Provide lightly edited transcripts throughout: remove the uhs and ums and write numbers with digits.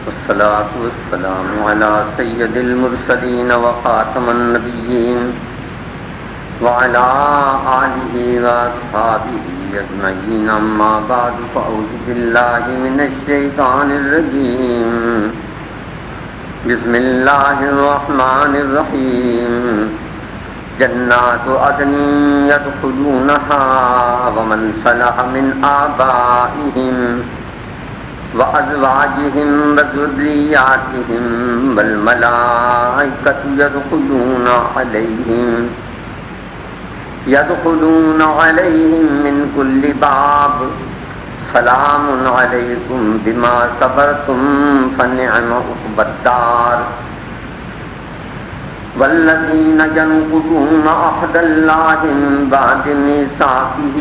والصلاة والسلام على سيد المرسلين وخاتم النبيين وعلى آله وأصحابه أجمعين. أما بعد فأعوذ بالله من الشيطان الرجيم. بسم الله الرحمن الرحيم. جنات عدن يدخلونها ومن صلح من آبائهم وأزواجهم وذرياتهم والملائكة يدخلون عليهم من كل باب. سلام عليكم بما صبرتم فنعم عقبى الدار. والذين ينقضون عهد الله من بعد ميثاقه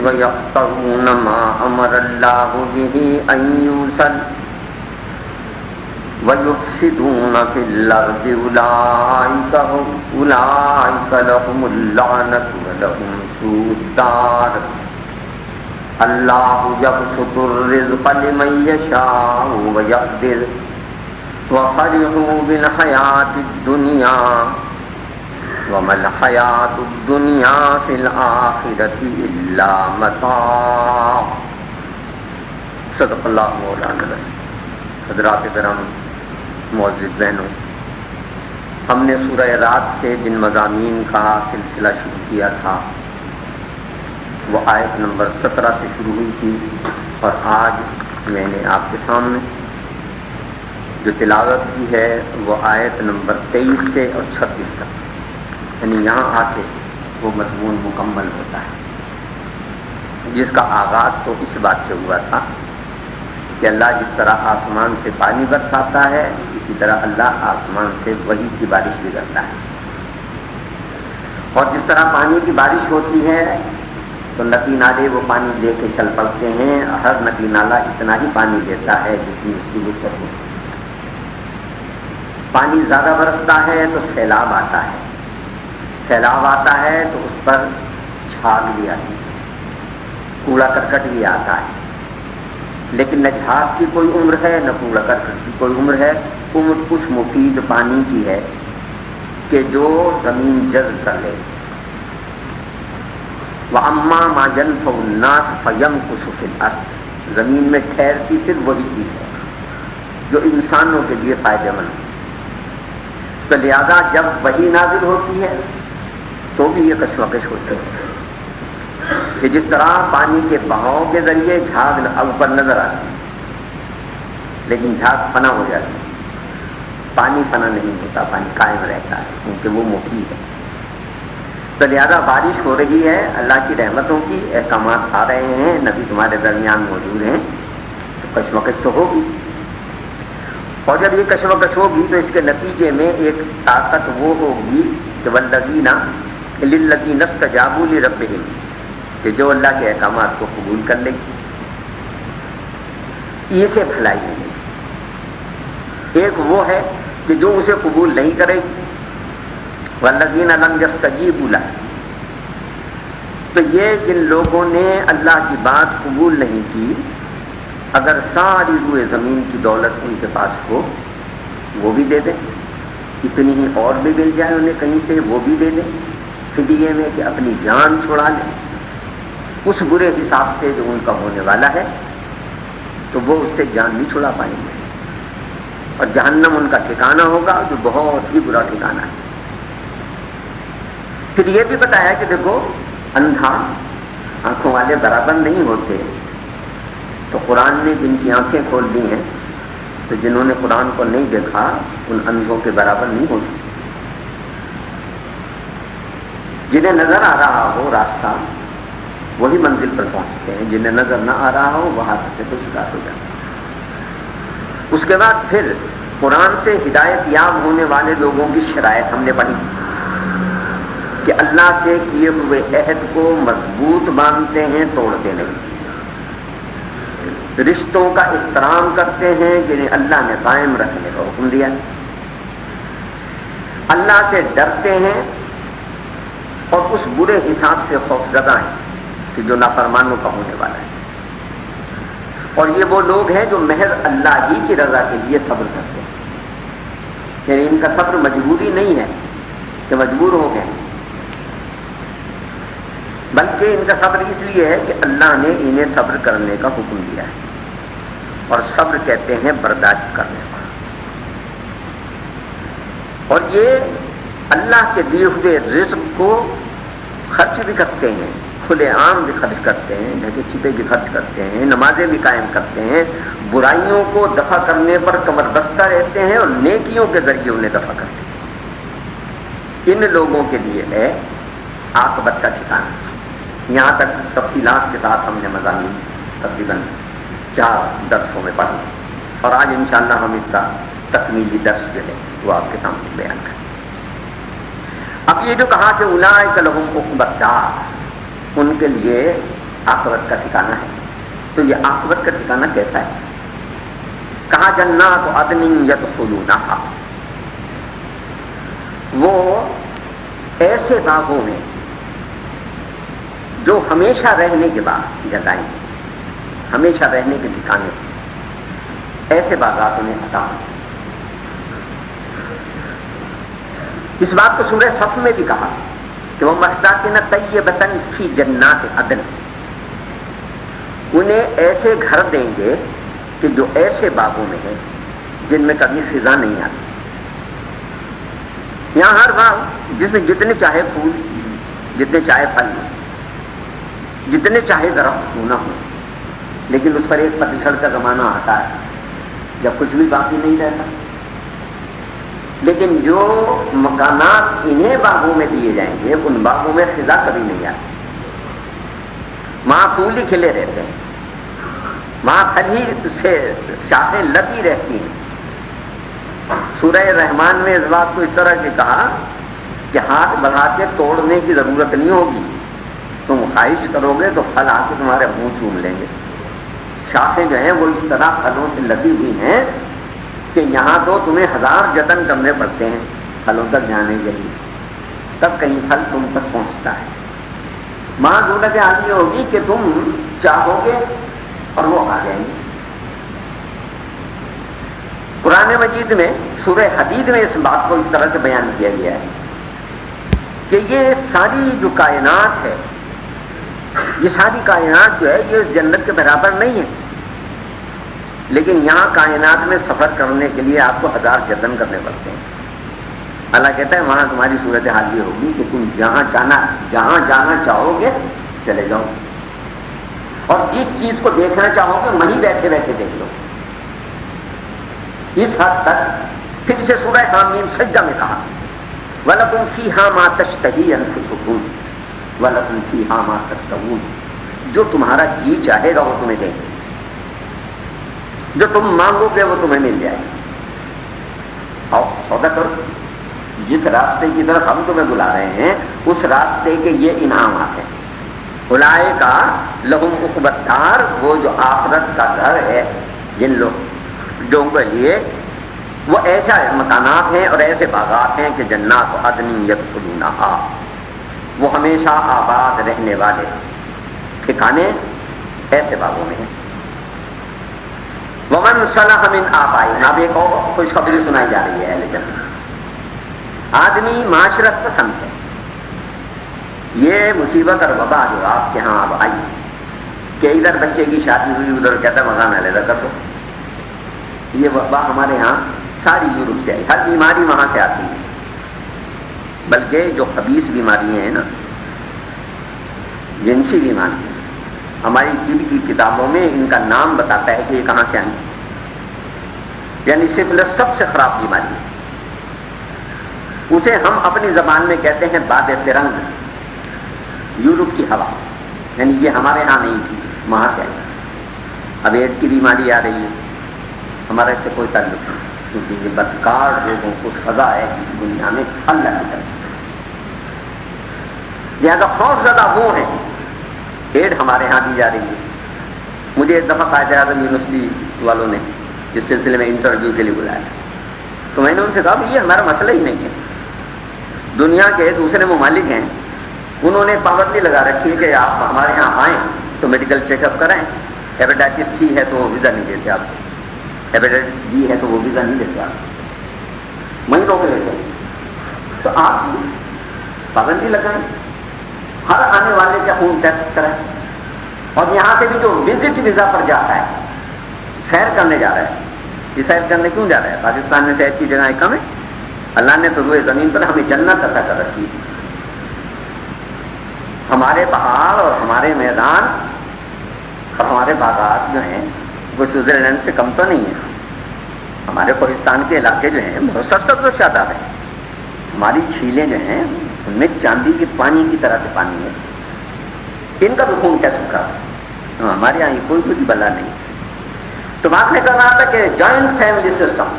ويقطعون ما أمر الله به أن يوصل ويفسدون في الأرض أولئك لهم اللعنة ولهم سوء الدار. الله يبسط الرزق لمن يشاء ويقدر وفرحوا بالحياة الدنيا وما الحياة الدنيا في الآخرة إلا متاع. صدق اللہ مولانا العظیم. حضرات کرام، معزز بہنوں، ہم نے سورہ رات سے جن مضامین کا سلسلہ شروع کیا تھا وہ آیت نمبر 17 سے شروع ہوئی تھی، اور آج میں نے آپ کے سامنے جو تلاوت کی ہے وہ آیت نمبر 23 سے اور 36 تک، یعنی یہاں آ کے وہ مضمون مکمل ہوتا ہے، جس کا آغاز تو اس بات سے ہوا تھا کہ اللہ جس طرح آسمان سے پانی برساتا ہے اسی طرح اللہ آسمان سے وحی کی بارش بھی کرتا ہے، اور جس طرح پانی کی بارش ہوتی ہے تو ندی نالے وہ پانی لے کے چل پڑتے ہیں. ہر ندی نالا اتنا ہی پانی دیتا ہے جتنی اس کی وسعت ہوتی ہے. پانی زیادہ برستا ہے تو سیلاب آتا ہے، سیلاب آتا ہے تو اس پر جھاگ بھی آتی ہے، کوڑا کرکٹ بھی آتا ہے، لیکن نہ جھاگ کی کوئی عمر ہے نہ کوڑا کرکٹ کی کوئی عمر ہے. عمر کچھ مفید پانی کی ہے کہ جو زمین جذب کر لے. وَأَمَّا مَا يَنْفَعُ النَّاسَ فَيَمْكُثُ فِي الْأَرْضِ. زمین میں ٹھہرتی صرف وہی چیز ہے جو انسانوں کے لیے فائدہ مند ہے. تو لہذا جب وحی نازل ہوتی ہے تو بھی یہ کشمکش ہوتی ہے کہ جس طرح پانی کے بہاؤ کے ذریعے جھاگ اوپر نظر آتی ہے لیکن جھاگ فنا ہو جاتی ہے. پانی فنا نہیں ہوتا، پانی قائم رہتا ہے کیونکہ وہ مفید ہے. تو لہذا بارش ہو رہی ہے، اللہ کی رحمتوں کی احکامات آ رہے ہیں، نبی تمہارے درمیان موجود ہیں، تو کشمکش تو ہوگی. اور جب یہ کشمکش ہوگی تو اس کے نتیجے میں ایک طاقت وہ ہوگی کہ والذین للذین استجابوا لربہم، کہ جو اللہ کے احکامات کو قبول کر لے گی یہ سے بھلائی ملے گی. ایک وہ ہے کہ جو اسے قبول نہیں کرے گی، والذین لم یستجیبوا لہ، تو یہ جن لوگوں نے اللہ کی بات قبول نہیں کی، اگر ساری روئے زمین کی دولت ان کے پاس ہو وہ بھی دے دیں، اتنی ہی اور بھی مل جائے انہیں کہیں سے وہ بھی دے دیں، فدیے میں کہ اپنی جان چھڑا لیں اس برے حساب سے جو ان کا ہونے والا ہے، تو وہ اس سے جان نہیں چھڑا پائیں گے، اور جہنم ان کا ٹھکانہ ہوگا جو بہت ہی برا ٹھکانہ ہے. پھر یہ بھی بتایا کہ دیکھو اندھا آنکھوں والے برابر نہیں ہوتے، تو قرآن نے جن کی آنکھیں کھول دی ہیں تو جنہوں نے قرآن کو نہیں دیکھا ان اندھوں کے برابر نہیں ہو سکتے. جنہیں نظر آ رہا ہو راستہ وہی منزل پر پہنچتے ہیں، جنہیں نظر نہ آ رہا ہو وہ حادثے کو شکار ہو جاتے ہیں. اس کے بعد پھر قرآن سے ہدایت یاب ہونے والے لوگوں کی شرائط ہم نے پڑھی کہ اللہ سے کیے ہوئے عہد کو مضبوط مانتے ہیں، توڑتے نہیں، رشتوں کا احترام کرتے ہیں جنہیں اللہ نے قائم رکھنے کا حکم دیا، اللہ سے ڈرتے ہیں اور اس برے حساب سے خوف زدہ ہیں کہ جو نافرمانوں کا ہونے والا ہے. اور یہ وہ لوگ ہیں جو محض اللہ ہی کی رضا کے لیے صبر کرتے ہیں، یعنی ان کا صبر مجبوری نہیں ہے کہ مجبور ہو گئے، بلکہ ان کا صبر اس لیے ہے کہ اللہ نے انہیں صبر کرنے کا حکم دیا ہے، اور صبر کہتے ہیں برداشت کرنے کو، اور یہ اللہ کے دیے ہوئے رزق کو خرچ بھی کرتے ہیں، کھلے عام بھی خرچ کرتے ہیں، ڈھکے چھپے بھی خرچ کرتے ہیں، نمازیں بھی قائم کرتے ہیں، برائیوں کو دفع کرنے پر کمر بستہ رہتے ہیں اور نیکیوں کے ذریعے انہیں دفع کرتے ہیں۔ ان لوگوں کے لیے ہے عاقبت کا ٹھکانہ۔ یہاں تک تفصیلات کے ساتھ ہم نے مضامین تقریباً 4 درسوں میں پڑھا، اور آج انشاءاللہ ہم اس کا تکمیلی درس جو ہے وہ آپ کے سامنے بیان کریں۔ اب یہ جو کہا کہ اولئک لہم عقبی الدار، ان کے لیے عاقبت کا ٹھکانہ ہے، تو یہ عاقبت کا ٹھکانہ کیسا ہے؟ کہا جنات عدن یدخلونہا، وہ ایسے باغوں میں جو ہمیشہ رہنے کے بعد جگہیں، ہمیشہ رہنے کے ٹھکانے، ایسے باغات انہیں عطا ہوں۔ اس بات کو سورہ صف میں بھی کہا کہ وہ مساکن طیبۃ فی جنات عدن، انہیں ایسے گھر دیں گے کہ جو ایسے باغوں میں ہیں جن میں کبھی خزاں نہیں آتی۔ یہاں ہر باغ جس میں جتنے چاہے پھول، جتنے چاہے پھل، جتنے چاہے درخت کیوں نہ ہو، لیکن اس پر ایک پتجھڑ کا زمانہ آتا ہے جب کچھ بھی باقی نہیں رہتا۔ لیکن جو مکانات انہیں باغوں میں دیے جائیں گے ان باغوں میں خزاں کبھی نہیں آتی، وہاں پھول ہی کھلے رہتے ہیں، وہاں پھل ہی سے شاخیں لتی رہتی ہیں۔ سورہ رحمان میں اس بات کو اس طرح سے کہا کہ ہاتھ بڑھا کے توڑنے کی ضرورت نہیں ہوگی، تم خواہش کرو گے تو پھل آ کے تمہارے منہ چوم لیں گے۔ شاخیں جو ہیں وہ اس طرح پھلوں سے لگی ہوئی ہیں کہ یہاں تو تمہیں 1000 جتن کرنے پڑتے ہیں پھلوں تک جانے کے لیے، تب کہیں پھل تم تک پہنچتا ہے۔ وہاں صورت حال یہ ہوگی کہ تم چاہو گے اور وہ آ جائیں گے۔ قرآن مجید میں سورہ حدید میں اس بات کو اس طرح سے بیان کیا گیا ہے کہ یہ ساری جو کائنات ہے، یہ ساری کائنات جو ہے یہ جنت کے برابر نہیں ہے، لیکن یہاں کائنات میں سفر کرنے کے لیے آپ کو 1000 جتن کرنے پڑتے ہیں۔ اللہ کہتا ہے وہاں تمہاری صورت حال یہ ہوگی کہ تم جہاں جانا چاہو گے چلے جاؤ، اور جس چیز کو دیکھنا چاہو گے وہیں بیٹھے بیٹھے دیکھ لو۔ اس حد تک پھر سے سورہ حامیم سجدہ میں کہا وَلَكُمْ فِيهَا مَا تَشْتَهِي أَنفُسُكُمْ وَلَكُمْ فِيهَا مَا تَدَّعُونَ، جو تمہارا جی چاہے گا وہ تمہیں دیں گے، جو تم مانگو گے وہ تمہیں مل جائے گا۔ آؤ سودا کرو، جس راستے کی طرف ہم تمہیں بلا رہے ہیں اس راستے کے یہ انعامات ہیں۔ اولئک لہم عقبی الدار، وہ جو آخرت کا گھر ہے جن لوگوں کے لیے، وہ ایسا مکانات ہیں اور ایسے باغات ہیں کہ جنات عدن یدخلونہا، وہ ہمیشہ آباد رہنے والے ٹھکانے ایسے باغوں میں ہیں۔ ومن صلح من آبائنا، اب ایک اور خوشخبری سنائی جا رہی ہے اہل جنت۔ آدمی معاشرت پسند ہے، یہ مصیبت اور وبا جو آپ کے ہاں اب آئی کہ ادھر بچے کی شادی ہوئی ادھر کہتا ہے مکان علیحدہ کر دو، یہ وبا ہمارے ہاں ساری یورپ سے آئی، ہر بیماری وہاں سے آتی ہے، بلکہ جو خبیث بیماریاں ہیں نا، جنسی بیماری، ہماری طب کی کتابوں میں ان کا نام بتاتا ہے کہ یہ کہاں سے آئی، یعنی سفلس سب سے خراب بیماری ہے، اسے ہم اپنی زبان میں کہتے ہیں باد فرنگ، یورپ کی ہوا، یعنی یہ ہمارے ہاں نہیں تھی وہاں سے آئی۔ اب ایڈ کی بیماری آ رہی ہے، ہمارا اس سے کوئی تعلق نہیں، کیونکہ یہ بدکار لوگوں کو سزا ہے اس دنیا میں اللہ کی طرف سے، لہٰذا خوف زدہ وہ ہیں۔ ایڈ ہمارے ہاں دی جا رہی ہے۔ مجھے ایک دفعہ قائد اعظم یونیورسٹی والوں نے اس سلسلے میں انٹرویو کے لیے بلایا، تو میں نے ان سے کہا کہ یہ ہمارا مسئلہ ہی نہیں ہے، دنیا کے دوسرے ممالک ہیں انہوں نے پابندی لگا رکھی ہے کہ آپ ہمارے ہاں آئیں تو میڈیکل چیک اپ کرائیں، ہیپیٹائٹس سی ہے تو وہ ویزا نہیں دیتے آپ کو، ہیپیٹائٹس بی ہے تو وہ ویزا نہیں دیتے آپ کو، وہیں روک لیتے ہیں۔ تو آپ پابندی لگائیں، ہر آنے والے کا خون ٹیسٹ کریں، اور یہاں سے بھی جو وزٹ ویزا پر جاتا ہے، سیر کرنے جا رہا ہے، یہ سیر کرنے کیوں جا رہا ہے؟ پاکستان میں سیر کی جگہیں کم ہے، اللہ نے تو روئے زمین پر ہمیں جنت عطا کر رکھی، ہمارے پہاڑ اور ہمارے میدان اور ہمارے باغات جو ہیں وہ سوئٹزرلینڈ سے کم تو نہیں ہیں، ہمارے کوہستان کے علاقے جو ہیں بہت سرسبز و شاداب ہیں، ہماری جھیلیں جو ہیں ان میں چاندی کے پانی کی طرح سے پانی ہے، ان کا بھی خون کیسے کا؟ ہمارے یہاں کوئی بلا نہیں۔ تو بات میں کر رہا تھا کہ جوائنٹ فیملی سسٹم،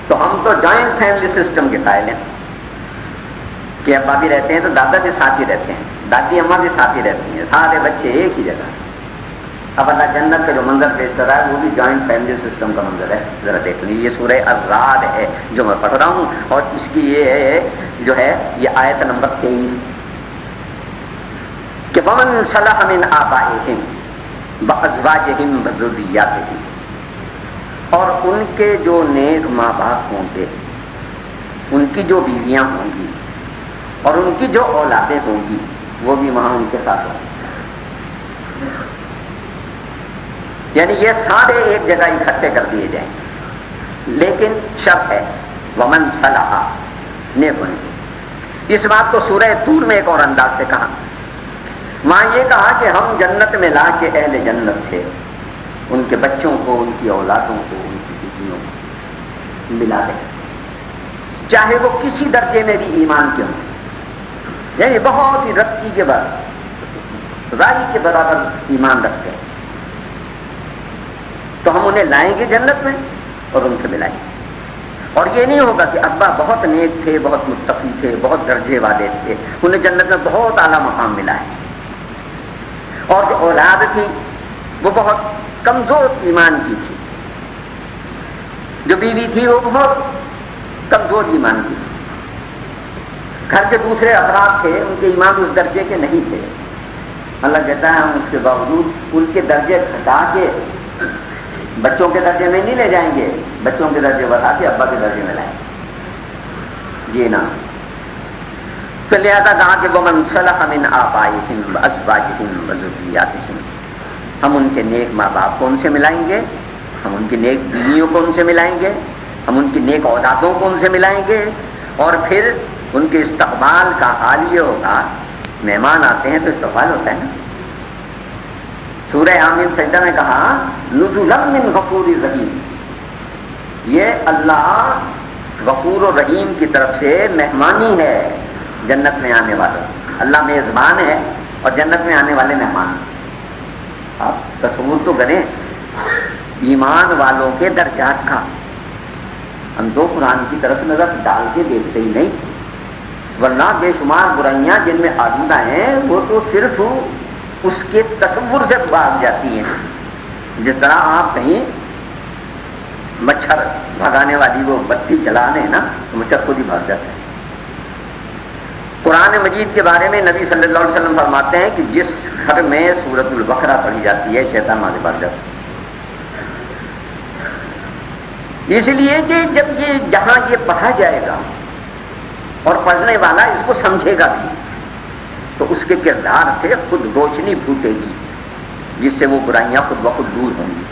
تو ہم تو جوائنٹ فیملی سسٹم کے قائل ہیں کہ ابا بھی رہتے ہیں تو دادا بھی ساتھ ہی رہتے ہیں، دادی اماں بھی ساتھ ہی رہتی ہیں، سارے بچے ایک ہی جگہ۔ اب اللہ جنت کا جو منظر پیش کر رہا ہے وہ بھی جوائنٹ فیملی سسٹم کا منظر ہے، ذرا دیکھ لیجیے، یہ سورہ الرعد ہے جو میں پڑھ رہا ہوں، اور اس کی یہ جو ہے یہ آیت نمبر 23 کہ وَمَنْ صَلَحَ مِنْ آبَائِهِمْ وَأَزْوَاجِهِمْ وَذُرِّيَّاتِهِمْ، اور ان کے جو نیک ماں باپ ہوں گے، ان کی جو بیویاں ہوں گی اور ان کی جو اولادیں ہوں گی وہ بھی وہاں ان کے ساتھ ہوں گی، یعنی یہ سارے ایک جگہ اکٹھے کر دیے جائیں گے، لیکن شرط ہے ومن صلح نیک ہونے سے۔ اس بات کو سورہ طور میں ایک اور انداز سے کہا، وہاں یہ کہا کہ ہم جنت میں لا کے اہل جنت سے ان کے بچوں کو، ان کی اولادوں کو، ان کی بیویوں کو ملا دیں، چاہے وہ کسی درجے میں بھی ایمان کیوں، یعنی بہت ہی رتی کے بعد رائی کے برابر ایمان رکھتے ہیں، تو ہم انہیں لائیں گے جنت میں اور ان سے ملائیں گے۔ اور یہ نہیں ہوگا کہ ابا بہت نیک تھے، بہت متقی تھے، بہت درجے والے تھے، انہیں جنت میں بہت اعلیٰ مقام ملا ہے، اور جو اولاد تھی وہ بہت کمزور ایمان کی تھی، جو بیوی تھی وہ بہت کمزور ایمان کی تھی، گھر کے دوسرے افراد تھے ان کے ایمان اس درجے کے نہیں تھے، اللہ کہتا ہے ہم اس کے باوجود ان کے درجے گھٹا کے بچوں کے درجے میں نہیں لے جائیں گے، بچوں کے درجے بڑھا کے ابا کے درجے میں لائیں گے، یہ نہ۔ تو لہذا کہا کہ وَمَنْ صَلَحَ مِنْ آبَائِهِمْ وَأَزْوَاجِهِمْ وَذُرِّيَّاتِهِمْ، ہم ان کے نیک ماں باپ کو ان سے ملائیں گے، ہم ان کی نیک بیویوں کو ان سے ملائیں گے، ہم ان کی نیک اولادوں کو ان سے ملائیں گے، اور پھر ان کے استقبال کا حال یہ ہوگا، مہمان آتے ہیں تو استقبال ہوتا ہے نا۔ سورہ آمین سجدہ میں کہا نزلا من غفور رحیم، یہ اللہ غفور و رحیم کی طرف سے مہمانی ہے جنت میں آنے والوں، اللہ میزبان ہے اور جنت میں آنے والے مہمان۔ آپ تصور تو کریں ایمان والوں کے درجات کا، ہم تو قرآن کی طرف نظر ڈال کے دیکھتے ہی نہیں، ورنہ بے شمار برائیاں جن میں آلودہ ہیں وہ تو صرف اس کے تصور سے بھاگ جاتی ہیں، جس طرح آپ کہیں مچھر بھگانے والی وہ بتی جلا دیں نا تو مچھر خود ہی بھاگ جاتا ہے۔ قرآن مجید کے بارے میں نبی صلی اللہ علیہ وسلم فرماتے ہیں کہ جس گھر میں سورۃ البقرہ پڑھی جاتی ہے شیطان وہاں سے بھاگ جاتا ہے، اس لیے کہ جب یہ جہاں یہ پڑھا جائے گا اور پڑھنے والا اس کو سمجھے گا بھی تو اس کے کردار سے خود روشنی پھوٹے گی، جس سے وہ برائیاں خود بخود دور ہوں گی۔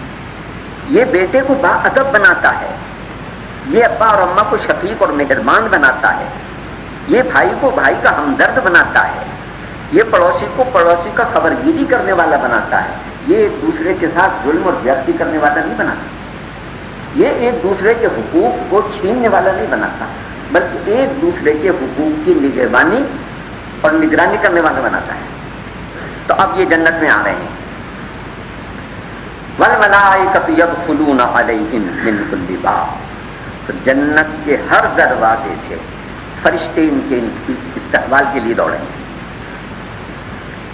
یہ بیٹے کو باادب بناتا ہے، یہ ابا اور اماں کو شفیق اور مہربان بناتا ہے، یہ بھائی کو بھائی کا ہمدرد بناتا ہے، یہ پڑوسی کو پڑوسی کا خبرگیری کرنے والا بناتا ہے، یہ ایک دوسرے کے ساتھ ظلم اور زیادتی کرنے والا نہیں بناتا، یہ ایک دوسرے کے حقوق کو چھیننے والا نہیں بناتا، بلکہ ایک دوسرے کے حقوق کی نگہبانی اور نگرانی کرنے والا بناتا ہے۔ تو اب یہ جنت میں آ رہے ہیں، وَالْمَلَائِكَةُ يَدْخُلُونَ عَلَيْهِمْ مِنْ كُلِّ بَابٍ، تو جنت کے ہر دروازے سے فرشتے ان کے استقبال کے لیے دوڑیں گے،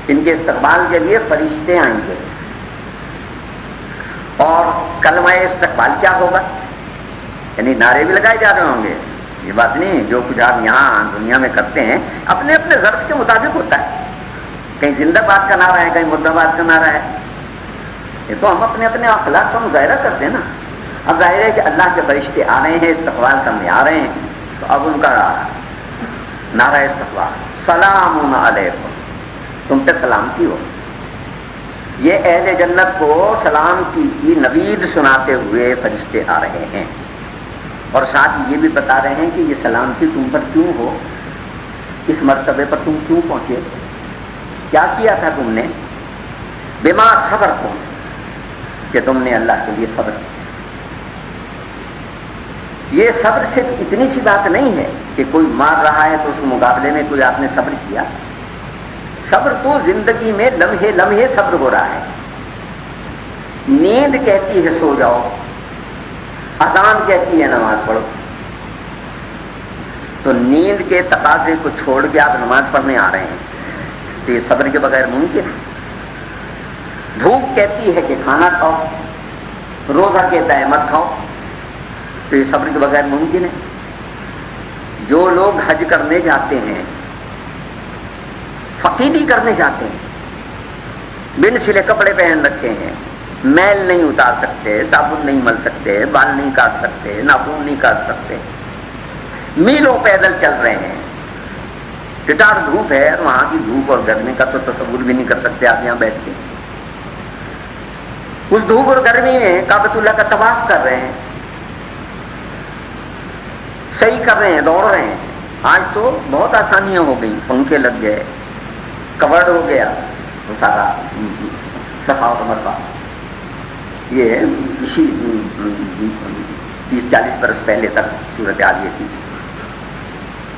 ان کے استقبال کے لیے فرشتے آئیں گے۔ اور کلمہ استقبال کیا ہوگا؟ یعنی نعرے بھی لگائے جا رہے ہوں گے، یہ بات نہیں جو کچھ آپ یہاں دنیا میں کرتے ہیں اپنے اپنے ظرف کے مطابق ہوتا ہے، کہیں زندہ باد کا نعرہ ہے، کہیں مردہ باد کا نعرہ ہے، یہ تو ہم اپنے اپنے اخلاق کا مظاہرہ کرتے ہیں نا. اب ظاہر ہے کہ اللہ کے فرشتے آ رہے ہیں استقبال کرنے آ رہے ہیں، تو اب ان کا نعرہ استقبال سلام علیکم، تم پہ سلامتی ہو. یہ اہل جنت کو سلامتی کی نوید سناتے ہوئے فرشتے آ رہے ہیں، اور ساتھ یہ بھی بتا رہے ہیں کہ یہ سلامتی تم پر کیوں ہو، اس مرتبے پر تم کیوں پہنچے، کیا کیا تھا تم نے. بما صبر تم، کہ تم نے اللہ کے لیے صبر کیا. یہ صبر صرف اتنی سی بات نہیں ہے کہ کوئی مار رہا ہے تو اس کے مقابلے میں کوئی آپ نے صبر کیا. صبر تو زندگی میں لمحے لمحے صبر ہو رہا ہے. نیند کہتی ہے سو جاؤ، اذان کہتی ہے نماز پڑھو، تو نیند کے تقاضے کو چھوڑ کے آپ نماز پڑھنے آ رہے ہیں، تو یہ صبر کے بغیر ممکن ہے. بھوک کہتی ہے کہ کھانا کھاؤ، روزہ کہتا ہے مت کھاؤ، تو یہ صبر کے بغیر ممکن ہے. جو لوگ حج کرنے جاتے ہیں، فقیری کرنے جاتے ہیں، بن سلے کپڑے پہن رکھے ہیں، میل نہیں اتار سکتے، صابن نہیں مل سکتے، بال نہیں کاٹ سکتے، ناخن نہیں کاٹ سکتے، میلوں پیدل چل رہے ہیں، ٹٹار دھوپ ہے، وہاں کی دھوپ اور گرمی کا تو تصور بھی نہیں کر سکتے آپ یہاں بیٹھ کے. اس دھوپ اور گرمی میں کعبۃ اللہ کا طواف کر رہے ہیں، صحیح کر رہے ہیں، دوڑ رہے ہیں. آج تو بہت آسانیاں ہو گئی، پنکھے لگ گئے، کورڈ ہو گیا، وہ سارا صفا و مروا. یہ اسی 30-40 برس پہلے تک صورتحال یہ تھی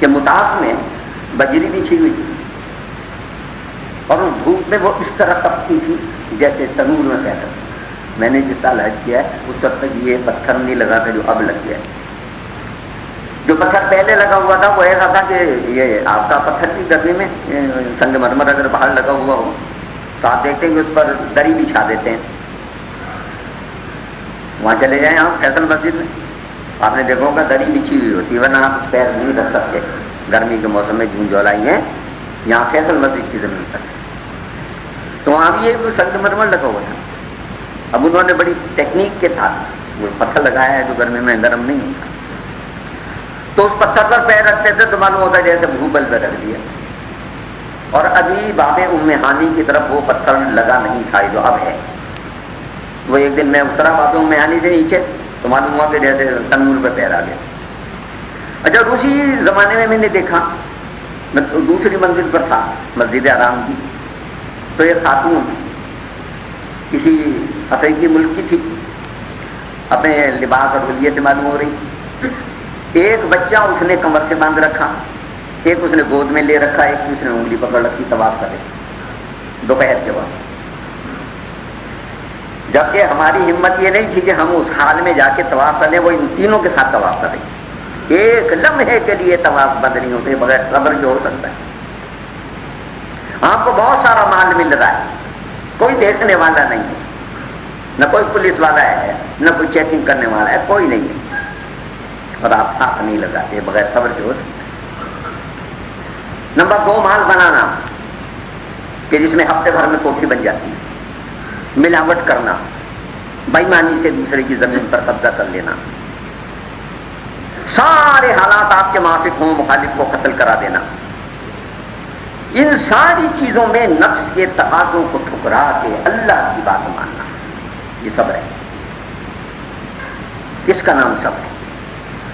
کہ مطاف میں بجری بچھی ہوئی تھی، اور اس دھوپ میں وہ اس طرح تپتی تھی جیسے تنور میں کہتا. میں نے جس سال حج کیا ہے اس وقت تک یہ پتھر نہیں لگا تھا جو اب لگ گیا. جو پتھر پہلے لگا ہوا تھا وہ ایسا تھا کہ یہ آپ کا پتھر کی گرمی میں سنگ مرمر اگر باہر لگا ہوا ہو تو آپ دیکھتے ہیں کہ اس پر دری بچھا دیتے ہیں. وہاں چلے جائیں آپ فیصل مسجد میں، آپ نے دیکھا ہوگا دری بچھی ہوئی ہوتی ہے، ورنہ آپ پیر نہیں رکھ سکتے. گرمی کے موسم میں جون جولائی ہیں، یہاں فیصل مسجد کی زمین پر، تو وہاں بھی یہ سنگ مرمر لگا ہوا تھا. اب انہوں نے بڑی ٹیکنیک کے ساتھ وہ پتھر لگایا ہے جو گرمی میں گرم نہیں ہوتا. تو اس پتھر پر پیر رکھتے تھے تو معلوم ہوتا ہے جیسے بھوبل پہ رکھ دیا. اور ابھی باب ام ہانی کی طرف وہ پتھر لگا نہیں تھا جو اب ہے. وہ ایک دن میں اترا باب ام ہانی سے نیچے تو معلوم ہوا کہ جیسے تنور پہ پیر آ گیا. اچھا اسی زمانے میں نے دیکھا، میں دوسری منزل پر تھا مسجد حرام کی، تو ایک خاتون کسی افریقی ملک کی تھی، اپنے لباس اور حلیے سے معلوم ہو رہی. ایک بچہ اس نے کمر سے باندھ رکھا، ایک اس نے گود میں لے رکھا، ایک اس نے انگلی پکڑ رکھی، طواف کرے دوپہر کے وقت. جبکہ ہماری ہمت یہ نہیں تھی کہ ہم اس حال میں جا کے طواف کر لیں، وہ ان تینوں کے ساتھ طواف کریں. ایک لمحے کے لیے طواف بند نہیں ہوتے بغیر صبر جو ہو سکتا ہے. آپ کو بہت سارا مال مل رہا ہے، کوئی دیکھنے والا نہیں ہے، نہ کوئی پولیس والا ہے، نہ کوئی چیکنگ کرنے والا ہے، کوئی نہیں ہے، اور آپ ہاتھ نہیں لگاتے بغیر صبر کے ہو سکتا ہے. نمبر 2 مال بنانا کہ جس میں ہفتے بھر میں کوٹھی بن جاتی ہے، ملاوٹ کرنا، بےایمانی سے دوسرے کی زمین پر قبضہ کر لینا، سارے حالات آپ کے موافق ہوں، مخالف کو قتل کرا دینا. ان ساری چیزوں میں نفس کے تقاضوں کو ٹھکرا کے اللہ کی بات ماننا، یہ صبر ہے. اس کا نام صبر ہے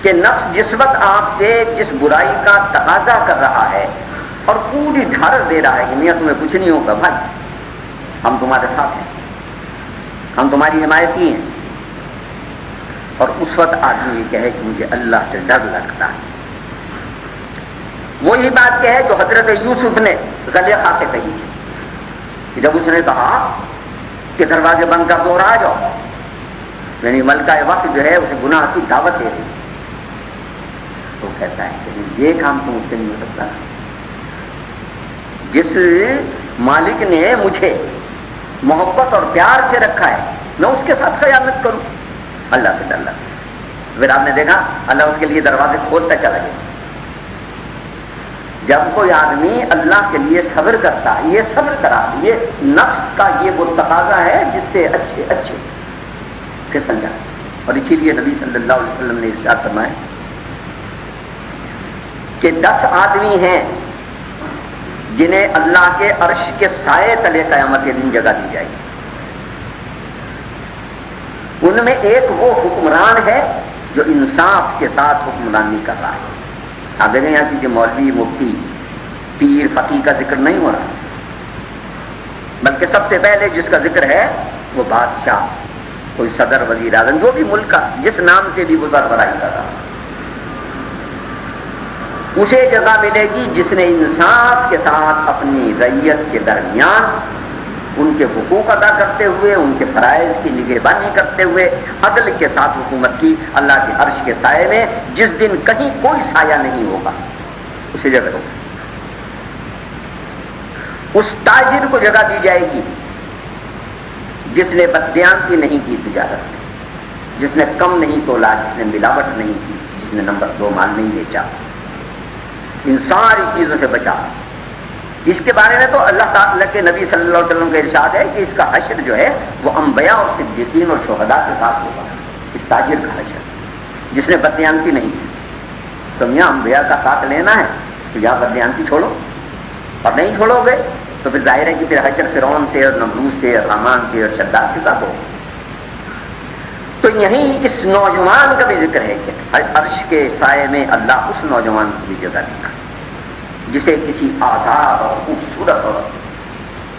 کہ نفس جس وقت آپ سے جس برائی کا تقاضا کر رہا ہے اور پوری ڈھارس دے رہا ہے کہ میاں تمہیں کچھ نہیں ہوگا، بھائی ہم تمہارے ساتھ ہیں، ہم تمہاری حمایتی ہیں، اور اس وقت آدمی یہ کہے کہ مجھے اللہ سے ڈر لگتا ہے. وہی بات کہے جو حضرت یوسف نے زلیخا سے کہی تھی کہ جب اس نے کہا کہ دروازے بند کر دو اور آ جاؤ، یعنی ملکہ وقت جو ہے اسے گناہ کی دعوت دے رہی، تو کہتا ہے کہ یہ کام تو مجھ سے نہیں ہو سکتا. جس مالک نے مجھے محبت اور پیار سے رکھا ہے میں اس کے ساتھ خیانت کروں، اللہ سے ڈر لگتا. پھر آپ نے دیکھا اللہ اس کے لیے دروازے کھولتا چلا گیا. جب کوئی آدمی اللہ کے لیے صبر کرتا ہے، یہ صبر کرا، یہ نفس کا یہ وہ تقاضا ہے جس سے اچھے اچھے پھسل جائے. اور اسی لیے نبی صلی اللہ علیہ وسلم نے ارشاد فرمایا کہ 10 آدمی ہیں جنہیں اللہ کے عرش کے سائے تلے قیامت کے دن جگہ دی جائے گی. ان میں ایک وہ حکمران ہے جو انصاف کے ساتھ حکمرانی کر رہا ہے. آپ دیکھیں یہاں کسی مولوی، مفتی، پیر، فقیہ کا ذکر نہیں ہو رہا، بلکہ سب سے پہلے جس کا ذکر ہے وہ بادشاہ، کوئی صدر، وزیر اعظم، جو بھی ملک کا جس نام سے بھی وہ سربراہی کر رہا، اسے جگہ ملے گی جس نے انصاف کے ساتھ اپنی رعیت کے درمیان ان کے حقوق ادا کرتے ہوئے، ان کے فرائض کی نگہبانی کرتے ہوئے عدل کے ساتھ حکومت کی اللہ کے عرش کے سائے میں، جس دن کہیں کوئی سایہ نہیں ہوگا، اسے جگہ ہوگی. اس تاجر کو جگہ دی جائے گی جس نے بددیانتی نہیں کی تجارت میں، جس نے کم نہیں تولا، جس نے ملاوٹ نہیں کی، جس نے نمبر 2 مال نہیں بیچا، ان ساری چیزوں سے بچا. اس کے بارے میں تو اللہ تعالیٰ کے نبی صلی اللہ علیہ وسلم کا ارشاد ہے کہ اس کا حشر جو ہے وہ انبیاء اور صدیقین اور شہداء کے ساتھ ہوگا. اس تاجر کا حشر جس نے بددیانتی نہیں کی. تم یہاں انبیاء کا ساتھ لینا ہے تو یہاں بددیانتی چھوڑو، اور نہیں چھوڑو گے تو پھر ظاہر ہے کہ پھر حشر فرعون سے اور نمرود سے اور حامان سے اور شداد کے ساتھ ہوگا. تو یہیں اس نوجوان کا بھی ذکر ہے کہ عرش کے سائے میں اللہ اس نوجوان کو بھی جگہ دے گا جسے کسی آزاد اور خوبصورت اور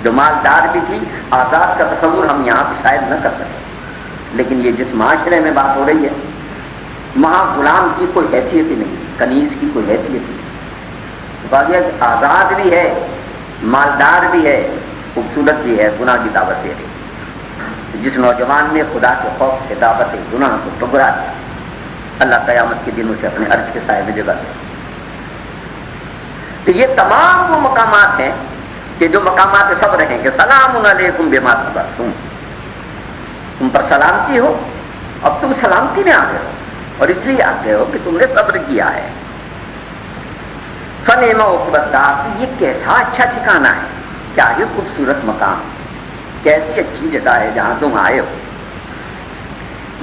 جو مالدار بھی تھی، آزاد کا تصور ہم یہاں پہ شاید نہ کر سکیں، لیکن یہ جس معاشرے میں بات ہو رہی ہے وہاں غلام کی کوئی حیثیت ہی نہیں، کنیز کی کوئی حیثیت ہی نہیں. کہا گیا کہ آزاد بھی ہے، مالدار بھی ہے، خوبصورت بھی ہے، گناہ کی دعوت دے رہی. جس نوجوان نے خدا کے خوف سے دعوت گناہ کو ٹکرا دیا، اللہ قیامت کے دن اسے اپنے عرش کے سائے میں جگہ دے. تو یہ تمام وہ مقامات ہیں کہ جو مقامات صبر ہیں کہ سلام علیکم بما صبرتم، تم پر سلامتی ہو. اب تم سلامتی میں آ گئے ہو، اور اس لیے آ گئے ہو کہ تم نے صبر کیا ہے. فنعم عقبی الدار، یہ کیسا اچھا ٹھکانہ ہے، کیا یہ خوبصورت مقام، کیسی اچھی جگہ ہے جہاں تم آئے ہو.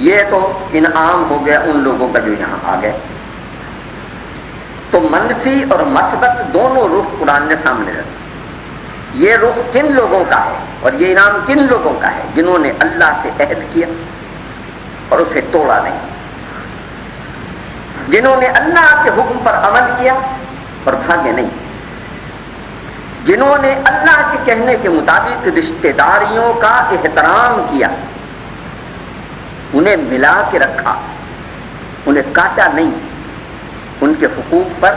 یہ تو انعام ہو گیا ان لوگوں کا جو یہاں آ گئے. تو منفی اور مثبت دونوں رخ قرآن نے سامنے رکھے. یہ رخ کن لوگوں کا ہے اور یہ انعام کن لوگوں کا ہے؟ جنہوں نے اللہ سے عہد کیا اور اسے توڑا نہیں، جنہوں نے اللہ کے حکم پر عمل کیا اور بھاگے نہیں، جنہوں نے اللہ کے کہنے کے مطابق رشتہ داریوں کا احترام کیا، انہیں ملا کے رکھا، انہیں کاٹا نہیں، ان کے حقوق پر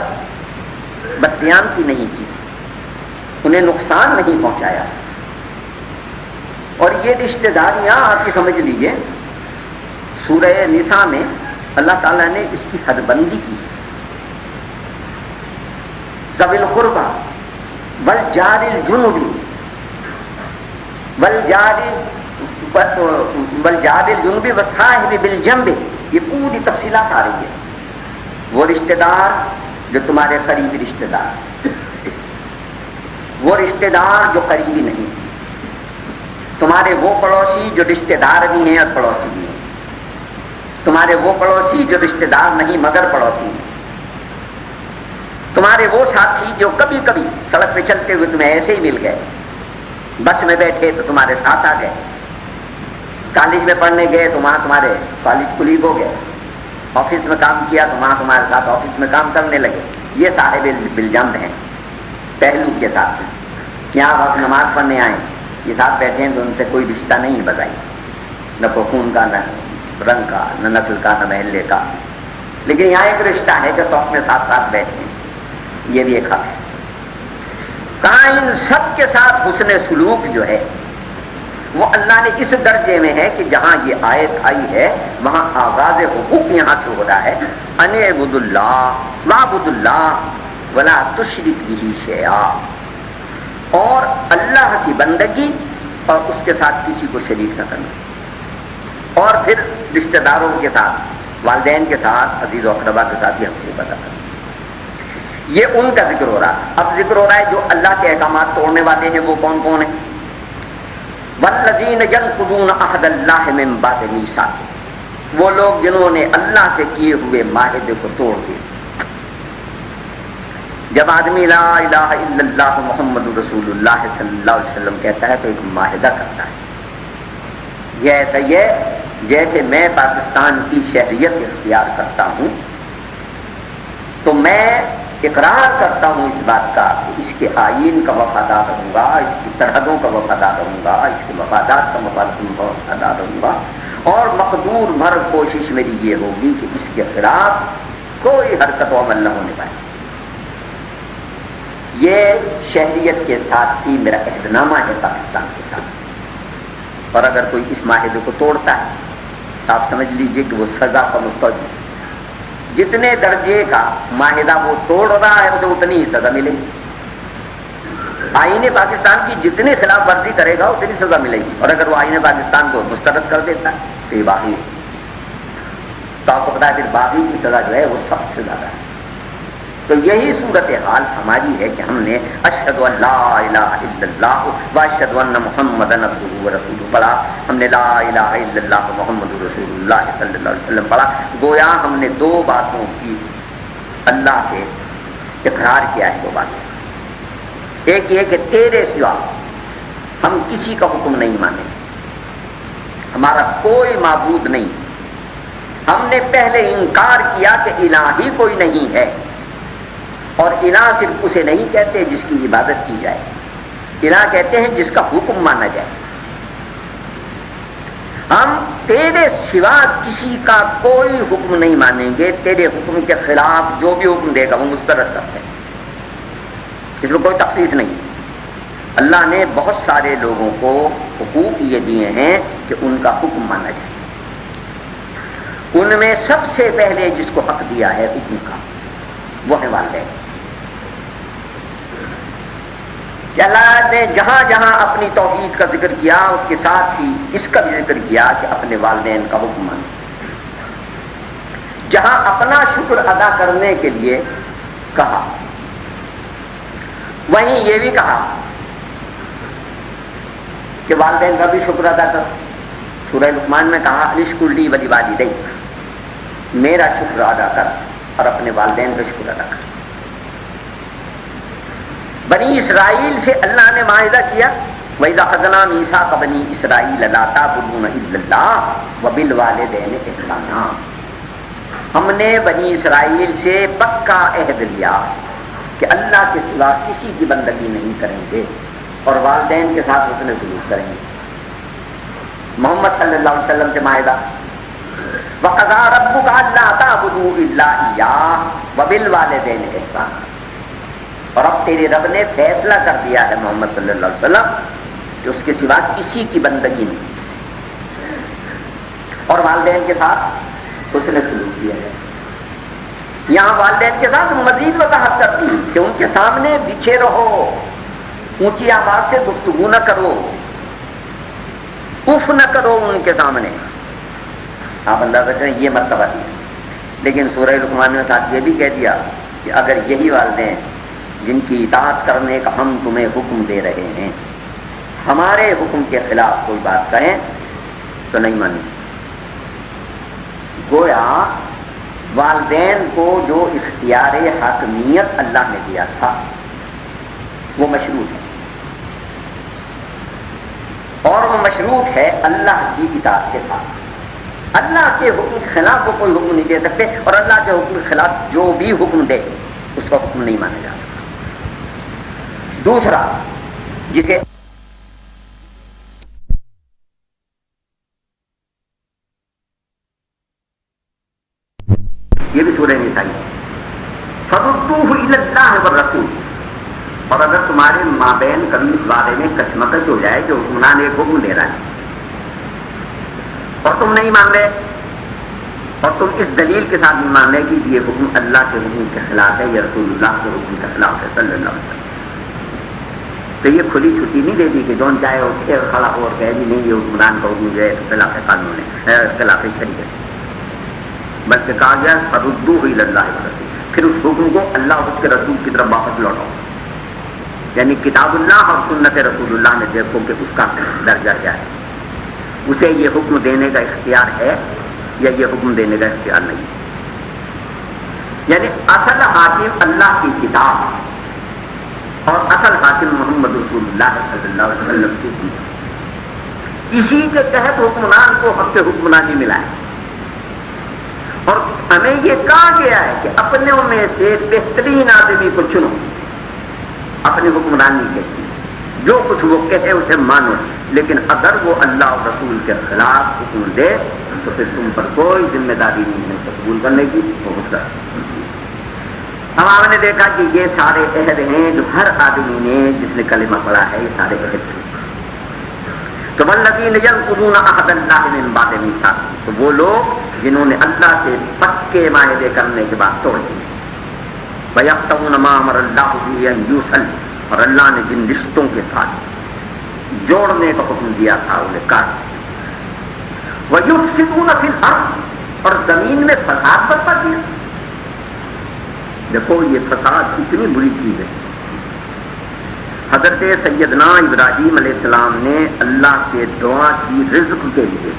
بددیانتی نہیں کی، انہیں نقصان نہیں پہنچایا. اور یہ رشتہ داریاں آپ کی سمجھ لیجئے سورہ نساء میں اللہ تعالیٰ نے اس کی حد بندی کی. ذوی القربى والجار الجنب والجار الجنب والصاحب بالجنب، یہ پوری تفصیلات آ رہی ہے. وہ رشتہ دار جو تمہارے قریبی رشتہ دار، وہ رشتہ دار جو قریبی نہیں، تمہارے وہ پڑوسی جو رشتہ دار بھی ہیں اور پڑوسی بھی ہیں، تمہارے وہ پڑوسی جو رشتہ دار نہیں مگر پڑوسی ہیں، تمہارے وہ ساتھی جو کبھی کبھی سڑک پہ چلتے ہوئے تمہیں ایسے ہی مل گئے، بس میں بیٹھے تو تمہارے ساتھ آ گئے، کالج میں پڑھنے گئے تو وہاں تمہارے کالج کلیگ ہو گئے، آفس میں کام کیا تو وہاں تمہارے ساتھ آفس میں کام کرنے لگے. یہ صاحب بالجنب ہیں، پہلو کے ساتھ. یہاں آپ نماز پڑھنے آئیں، یہ ساتھ بیٹھے ہیں تو ان سے کوئی رشتہ نہیں بتائی، نہ کوئی خون کا، نہ رنگ کا، نہ نسل کا، نہ محلے کا، لیکن یہاں ایک رشتہ ہے کہ سوق میں ساتھ ساتھ بیٹھے ہیں. یہ بھی ایک حق ہے. کہاں ان سب کے ساتھ حسن سلوک جو ہے وہ اللہ نے اس درجے میں ہے کہ جہاں یہ آیت آئی ہے وہاں آغاز حقوق یہاں سے ہو رہا ہے. ان اعبدوا اللہ واعبدوا اللہ ولا تشرک بہ شیئا، اور اللہ کی بندگی اور اس کے ساتھ کسی کو شریک نہ کرنا. اور پھر رشتہ داروں کے ساتھ، والدین کے ساتھ، عزیز و اقربا کے ساتھ یہ ہم سے پتہ کرنا. یہ ان کا ذکر ہو رہا ہے. اب ذکر ہو رہا ہے جو اللہ کے احکامات توڑنے والے ہیں وہ کون کون ہیں. والذین ینقضون عہد اللہ من بعد میثاقہ، وہ لوگ جنہوں نے اللہ سے کیے ہوئے معاہدے کو توڑ دیا. جب آدمی لا الہ الا اللہ محمد رسول اللہ صلی اللہ علیہ وسلم کہتا ہے تو ایک معاہدہ کرتا ہے. یہ ایسا ہی ہے جیسے میں پاکستان کی شہریت اختیار کرتا ہوں تو میں اقرار کرتا ہوں اس بات کا کہ اس کے آئین کا وفادار رہوں گا، اس کی سرحدوں کا وفادار رہوں گا، اس کے مفادات کا وفادار رہوں گا، اور مقدور بھر کوشش میری یہ ہوگی کہ اس کے خلاف کوئی حرکت و عمل نہ ہونے پائے. یہ شہریت کے ساتھ ہی میرا عہد نامہ ہے پاکستان کے ساتھ. اور اگر کوئی اس معاہدے کو توڑتا ہے تو آپ سمجھ لیجئے کہ وہ سزا کا مستحق ہے. جتنے درجے کا معاہدہ وہ توڑ رہا ہے اسے اتنی ہی سزا ملے گی. آئین پاکستان کی جتنی خلاف ورزی کرے گا اتنی سزا ملے گی. اور اگر وہ آئین پاکستان کو مسترد کر دیتا ہے تو یہ باغی ہے. تو آپ کو پتا ہے پھر باغی کی سزا جو ہے وہ سب سے زیادہ ہے. تو یہی صورتحال ہماری ہے کہ ہم نے اشہد ان لا الہ الا اللہ و اشہد ان محمدًا عبدہ و رسولہ پڑھا. ہم نے لا الہ الا اللہ محمد رسول اللہ صلی اللہ علیہ وسلم پڑھا. گویا ہم نے دو باتوں کی اللہ سے اقرار کیا ہے. دو باتیں، ایک یہ کہ تیرے سوا ہم کسی کا حکم نہیں مانیں، ہمارا کوئی معبود نہیں. ہم نے پہلے انکار کیا کہ الہ ہی کوئی نہیں ہے. اور الہ صرف اسے نہیں کہتے جس کی عبادت کی جائے، الہ کہتے ہیں جس کا حکم مانا جائے. ہم تیرے سوا کسی کا کوئی حکم نہیں مانیں گے. تیرے حکم کے خلاف جو بھی حکم دے گا وہ مسترد کرتے ہیں، اس میں کوئی تخصیص نہیں. اللہ نے بہت سارے لوگوں کو حقوق یہ دیے ہیں کہ ان کا حکم مانا جائے. ان میں سب سے پہلے جس کو حق دیا ہے حکم کا وہ ہے والدین. کہ اللہ نے جہاں جہاں اپنی توحید کا ذکر کیا اس کے ساتھ ہی اس کا بھی ذکر کیا کہ اپنے والدین کا حکم مانیں. جہاں اپنا شکر ادا کرنے کے لیے کہا وہیں یہ بھی کہا کہ والدین کا بھی شکر ادا کر. سورہ لقمان میں کہا اشکر لی ولوالدیک، میرا شکر ادا کر اور اپنے والدین کا شکر ادا کر. بنی اسرائیل سے اللہ نے معاہدہ کیا وَإِذَا أَخَذْنَا مِيثَاقَ بَنِي إِسْرَائِيلَ لَا تَعْبُدُونَ إِلَّا اللَّهَ وَبِالْوَالِدَيْنِ إِحْسَانًا. ہم نے بنی اسرائیل سے پکا عہد لیا کہ اللہ کے سوا کسی کی بندگی نہیں کریں گے اور والدین کے ساتھ حسن سلوک کریں گے. محمد صلی اللہ علیہ وسلم سے معاہدہ وَقَضَىٰ رَبُّكَ أَلَّا تَعْبُدُوا إِلَّا إِيَّاهُ وَبِالْوَالِدَيْنِ إِحْسَانًا. اور اب تیرے رب نے فیصلہ کر دیا ہے محمد صلی اللہ علیہ وسلم کہ اس کے سوا کسی کی بندگی نہیں اور والدین کے ساتھ حسن سلوک کیا ہے. یہاں والدین کے ساتھ مزید وضاحت کرتی کہ ان کے سامنے پیچھے رہو، اونچی آواز سے گفتگو نہ کرو، اف نہ کرو ان کے سامنے. آپ اندازہ کریں یہ مرتبہ دیا. لیکن سورہ لقمان میں ساتھ یہ بھی کہہ دیا کہ اگر یہی والدین جن کی اطاعت کرنے کا ہم تمہیں حکم دے رہے ہیں ہمارے حکم کے خلاف کوئی بات کہیں تو نہیں مانی. گویا والدین کو جو اختیار حاکمیت اللہ نے دیا تھا وہ مشروط ہے، اور وہ مشروط ہے اللہ کی اطاعت کے ساتھ. اللہ کے حکم کے خلاف وہ کوئی حکم نہیں دے سکتے اور اللہ کے حکم کے خلاف جو بھی حکم دے اس کا حکم نہیں مانا جا سکتا. دوسرا جسے یہ بھی سورہ نساء ہے فَرُدُّوهُ إِلَى اللَّهِ وَالرَّسُولِ. اور اگر تمہارے مابین کبھی اس بارے میں کشمکش ہو جائے کہ حکمران ایک حکم دے رہا ہے اور تم نہیں مان رہے اور تم اس دلیل کے ساتھ نہیں مان رہے کہ یہ حکم اللہ کے حکم کے خلاف ہے یا رسول اللہ کے حکم کے خلاف ہے صلی اللہ علیہ وسلم، تو یہ کھلی چھٹی نہیں دے دی کہ جون چاہے اٹھے اور کھڑا ہو اور کہہ دی نہیں یہ حکمران کا حکم جو ہے خلاف قانون ہے خلاف شریعت. بلکہ کہا گیا فَرُدُّوهُ إِلَى اللَّهِ وَالرَّسُولِ پھر اس حکم کو اللہ اور اس کے رسول کی طرف واپس لوٹاؤ. یعنی کتاب اللہ اور سنت رسول اللہ میں دیکھو کہ اس کا درجہ کیا ہے. اسے یہ حکم دینے کا اختیار ہے یا یہ حکم دینے کا اختیار نہیں. یعنی اصل حاکم اللہ کی کتاب اور اصل حاکم محمد رسول اللہ صلی اللہ علیہ وسلم کی سنت. اسی کے تحت حکمران کو حق حکمرانی ملا ہے. اور ہمیں یہ کہا گیا ہے کہ اپنوں میں سے بہترین آدمی کو چنو اپنی حکمرانی کے لیے. جو کچھ وہ کہے اسے مانو، لیکن اگر وہ اللہ اور رسول کے خلاف حکم دے تو پھر تم پر کوئی ذمہ داری نہیں ہے قبول کرنے کی. وہ اس کا اب آپ نے دیکھا کہ یہ سارے عہد ہیں جو ہر آدمی نے جس نے کلمہ پڑھا ہے، یہ سارے عہد تھے. تو والذین ینقضون عہد اللہ من بعد میثاقہ، تو وہ لوگ جنہوں نے اللہ سے پکے معاہدے کرنے کے بعد توڑ دیے. وَيَقْطَعُونَ مَا أَمَرَ اللَّهُ بِهِ أَن يُوصَلَ، اور اللہ نے جن رشتوں کے ساتھ جوڑنے کا حکم دیا تھا انہیں کاٹ دیا. وَيُفْسِدُونَ فِي الْأَرْضِ، اور زمین میں فساد برپا کیا. دیکھو یہ فساد اتنی بری چیز ہے. حضرت سیدنا ابراہیم علیہ السلام نے اللہ سے دعا کی رزق کے لیے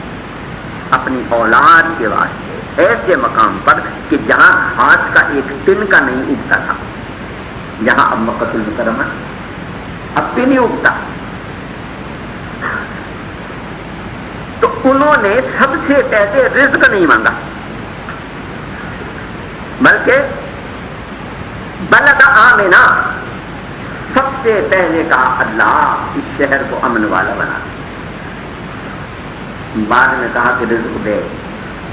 اپنی اولاد کے واسطے ایسے مقام پر کہ جہاں گھاس کا ایک ٹن کا نہیں اگتا تھا، جہاں اب مکۃ المکرمہ اب بھی نہیں اگتا. تو انہوں نے سب سے پہلے رزق نہیں مانگا، بلکہ بلد آمنا، سب سے پہلے کہا اللہ اس شہر کو امن والا بنا. بعد میں کہا کہ رزق دے،